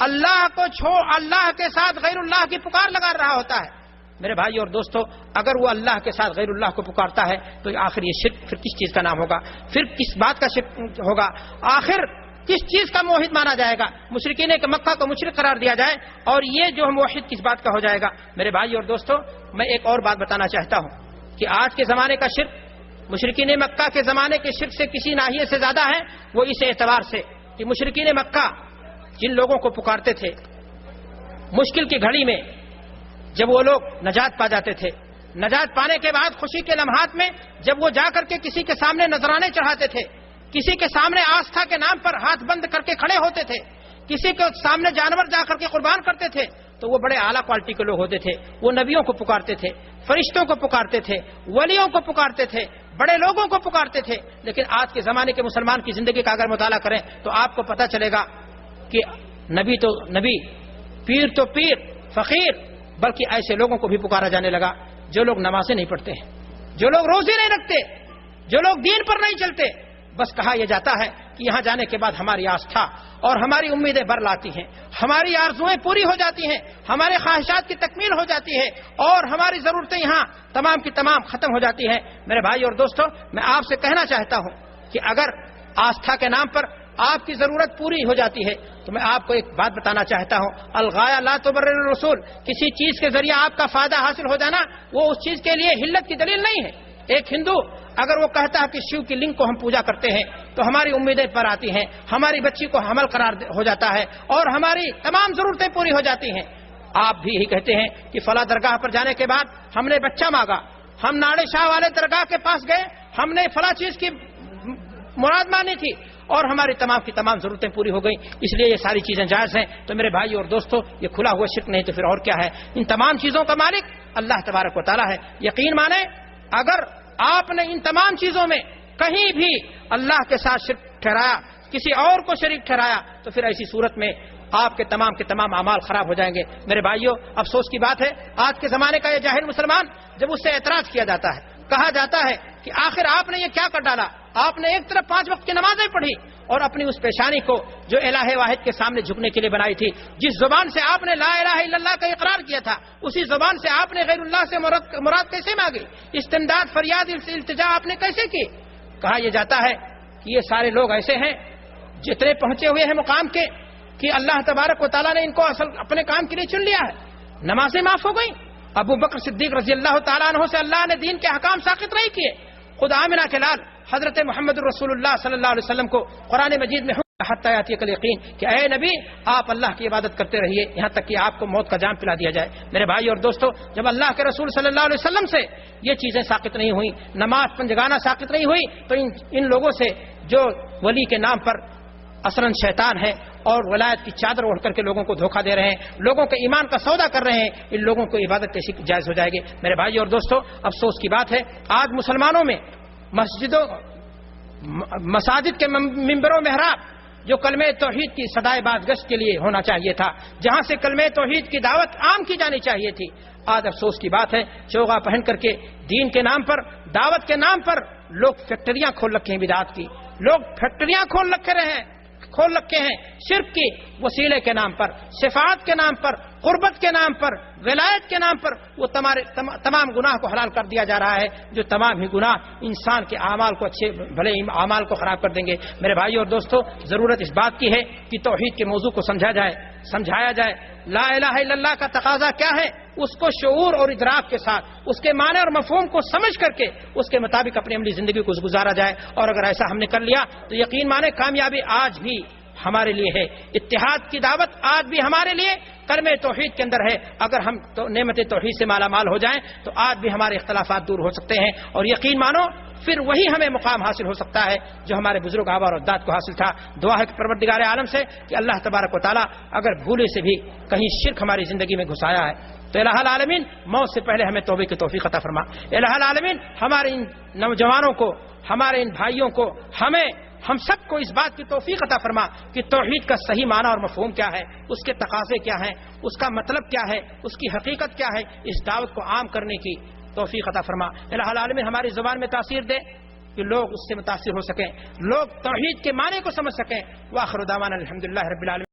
[SPEAKER 1] اللہ کو چھوڑ اللہ کے ساتھ غیر اللہ کی پکار لگا رہا ہوتا ہے۔ میرے بھائی اور دوستو، اگر وہ اللہ کے ساتھ غیر اللہ کو پکارتا ہے تو آخر یہ شرک پھر کس چیز کا نام ہوگا؟ پھر کس بات کا شرک ہوگا؟ آخر کس چیز کا موحد مانا جائے گا؟ مشرکین کے مکہ کو مشرک قرار دیا جائے اور یہ جو موحد کس بات کا ہو جائے گا؟ میرے بھائی اور دوستو، میں ایک اور بات بتانا چاہتا ہوں کہ آج کے زمانے کا شرک مشرکین مکہ کے زمانے کے شرک سے کسی ناحیے سے زیادہ ہے۔ وہ اس اعتبار سے کہ مشرکین مکہ جن لوگوں کو پکارتے تھے مشکل کی گھڑی میں، جب وہ لوگ نجات پا جاتے تھے، نجات پانے کے بعد خوشی کے لمحات میں جب وہ جا کر کے کسی کے سامنے نذرانے چڑھاتے تھے، کسی کے سامنے آستھا کے نام پر ہاتھ بند کر کے کھڑے ہوتے تھے، کسی کے سامنے جانور جا کر کے قربان کرتے تھے، تو وہ بڑے اعلیٰ کوالٹی کے لوگ ہوتے تھے۔ وہ نبیوں کو پکارتے تھے، فرشتوں کو پکارتے تھے، ولیوں کو پکارتے تھے، بڑے لوگوں کو پکارتے تھے۔ لیکن آج کے زمانے کے مسلمان کی زندگی کا اگر مطالعہ کریں تو آپ کو پتہ چلے گا کہ نبی تو نبی، پیر تو پیر، فقیر، بلکہ ایسے لوگوں کو بھی پکارا جانے لگا جو لوگ نمازیں نہیں پڑھتے ہیں، جو لوگ روزے نہیں رکھتے، جو لوگ دین پر نہیں چلتے۔ بس کہا یہ جاتا ہے کہ یہاں جانے کے بعد ہماری آستھا اور ہماری امیدیں بر لاتی ہیں، ہماری آرزوئیں پوری ہو جاتی ہیں، ہمارے خواہشات کی تکمیل ہو جاتی ہے اور ہماری ضرورتیں یہاں تمام کی تمام ختم ہو جاتی ہیں۔ میرے بھائی اور دوستو، میں آپ سے کہنا چاہتا ہوں کہ اگر آستھا کے نام پر آپ کی ضرورت پوری ہو جاتی ہے تو میں آپ کو ایک بات بتانا چاہتا ہوں، الغایہ لا تبرر الوصول، کسی چیز کے ذریعے آپ کا فائدہ حاصل ہو جانا وہ اس چیز کے لیے حلت کی دلیل نہیں ہے۔ ایک ہندو اگر وہ کہتا ہے کہ شیو کی لنگ کو ہم پوجا کرتے ہیں تو ہماری امیدیں پر آتی ہیں، ہماری بچی کو حمل قرار ہو جاتا ہے اور ہماری تمام ضرورتیں پوری ہو جاتی ہیں۔ آپ بھی یہی کہتے ہیں کہ فلاں درگاہ پر جانے کے بعد ہم نے بچہ مانگا، ہم ناڑے شاہ والے درگاہ کے پاس گئے، ہم نے فلاں چیز کی مراد مانی تھی اور ہماری تمام کی تمام ضرورتیں پوری ہو گئیں، اس لیے یہ ساری چیزیں جائز ہیں۔ تو میرے بھائی اور دوستو، یہ کھلا ہوا شرک نہیں تو پھر اور کیا ہے؟ ان تمام چیزوں کا مالک اللہ تبارک و تعالیٰ ہے۔ یقین مانیں، اگر آپ نے ان تمام چیزوں میں کہیں بھی اللہ کے ساتھ شرک ٹھہرایا، کسی اور کو شریک ٹھہرایا، تو پھر ایسی صورت میں آپ کے تمام اعمال خراب ہو جائیں گے۔ میرے بھائیوں، افسوس کی بات ہے آج کے زمانے کا یہ جاہل مسلمان جب اس سے اعتراض کیا جاتا ہے، کہا جاتا ہے کہ آخر آپ نے یہ کیا کر ڈالا؟ آپ نے ایک طرف 5 وقت کی نمازیں پڑھی اور اپنی اس پیشانی کو جو الہ واحد کے سامنے جھکنے کے لیے بنائی تھی، جس زبان سے آپ نے لا الہ الا اللہ کا اقرار کیا تھا، اسی زبان سے آپ نے غیر اللہ سے مراد کیسے مانگی؟ استمداد، فریاد، التجا آپ نے کیسے کی؟ کہا یہ جاتا ہے کہ یہ سارے لوگ ایسے ہیں جتنے پہنچے ہوئے ہیں مقام کے کہ اللہ تبارک و تعالیٰ نے ان کو اصل اپنے کام کے لیے چن لیا ہے۔ نمازیں معاف ہو گئیں، ابو بکر صدیق رضی اللہ تعالیٰ عنہ سے اللہ نے دین کے احکام ساقط نہیں کیے، خود آمنہ کے لال حضرت محمد رسول اللہ صلی اللہ علیہ وسلم کو قرآن مجید میں حتی یاتیک الیقین کہ اے نبی آپ اللہ کی عبادت کرتے رہیے یہاں تک کہ آپ کو موت کا جام پلا دیا جائے۔ میرے بھائی اور دوستو، جب اللہ کے رسول صلی اللہ علیہ وسلم سے یہ چیزیں ساقط نہیں ہوئیں، نماز پنجگانہ ساقط نہیں ہوئی، تو ان لوگوں سے جو ولی کے نام پر اصلاً شیطان ہے اور ولایت کی چادر اوڑھ کر کے لوگوں کو دھوکہ دے رہے ہیں، لوگوں کے ایمان کا سودا کر رہے ہیں، ان لوگوں کو عبادت کیسی جائز ہو جائے گی؟ میرے بھائی اور دوستو، افسوس کی بات ہے آج مسلمانوں میں مساجد کے ممبر و محراب جو کلمہ توحید کی صدائے بازگشت کے لیے ہونا چاہیے تھا، جہاں سے کلمہ توحید کی دعوت عام کی جانی چاہیے تھی، آج افسوس کی بات ہے چوغا پہن کر کے دین کے نام پر، دعوت کے نام پر لوگ فیکٹریاں کھول رکھے ہیں بدعات کی، لوگ فیکٹریاں کھول کھول رکھے ہیں شرک کی وسیلے کے نام پر، صفات کے نام پر، قربت کے نام پر، ولایت کے نام پر، وہ تمام گناہ کو حلال کر دیا جا رہا ہے، جو تمام ہی گناہ انسان کے اعمال کو اچھے بھلے اعمال کو خراب کر دیں گے۔ میرے بھائیو اور دوستو، ضرورت اس بات کی ہے کہ توحید کے موضوع کو سمجھایا جائے۔ لا الہ الا اللہ کا تقاضا کیا ہے، اس کو شعور اور ادراک کے ساتھ، اس کے معنی اور مفہوم کو سمجھ کر کے اس کے مطابق اپنی عملی زندگی کو گزارا جائے، اور اگر ایسا ہم نے کر لیا تو یقین مانے کامیابی آج بھی ہمارے لیے ہے، اتحاد کی دعوت آج بھی ہمارے لیے کلمہ توحید کے اندر ہے۔ اگر ہم نعمت توحید سے مالا مال ہو جائیں تو آج بھی ہمارے اختلافات دور ہو سکتے ہیں، اور یقین مانو پھر وہی ہمیں مقام حاصل ہو سکتا ہے جو ہمارے بزرگ آبا اور اجداد کو حاصل تھا۔ دعا ہے پروردگار عالم سے کہ اللہ تبارک و تعالیٰ اگر بھولے سے بھی کہیں شرک ہماری زندگی میں گھسایا ہے تو الہ العالمین موت سے پہلے ہمیں توبے کی توفیق عطا فرما۔ الہ العالمین ہمارے ان نوجوانوں کو، ہمارے ان بھائیوں کو، ہم سب کو اس بات کی توفیق عطا فرما کہ توحید کا صحیح معنی اور مفہوم کیا ہے، اس کے تقاضے کیا ہیں، اس کا مطلب کیا ہے، اس کی حقیقت کیا ہے، اس دعوت کو عام کرنے کی توفیق عطا فرما۔ الہ العالمین ہماری زبان میں تاثیر دے کہ لوگ اس سے متاثر ہو سکیں، لوگ توحید کے معنی کو سمجھ سکیں۔ وآخر دعوانا الحمدللہ رب العالمین۔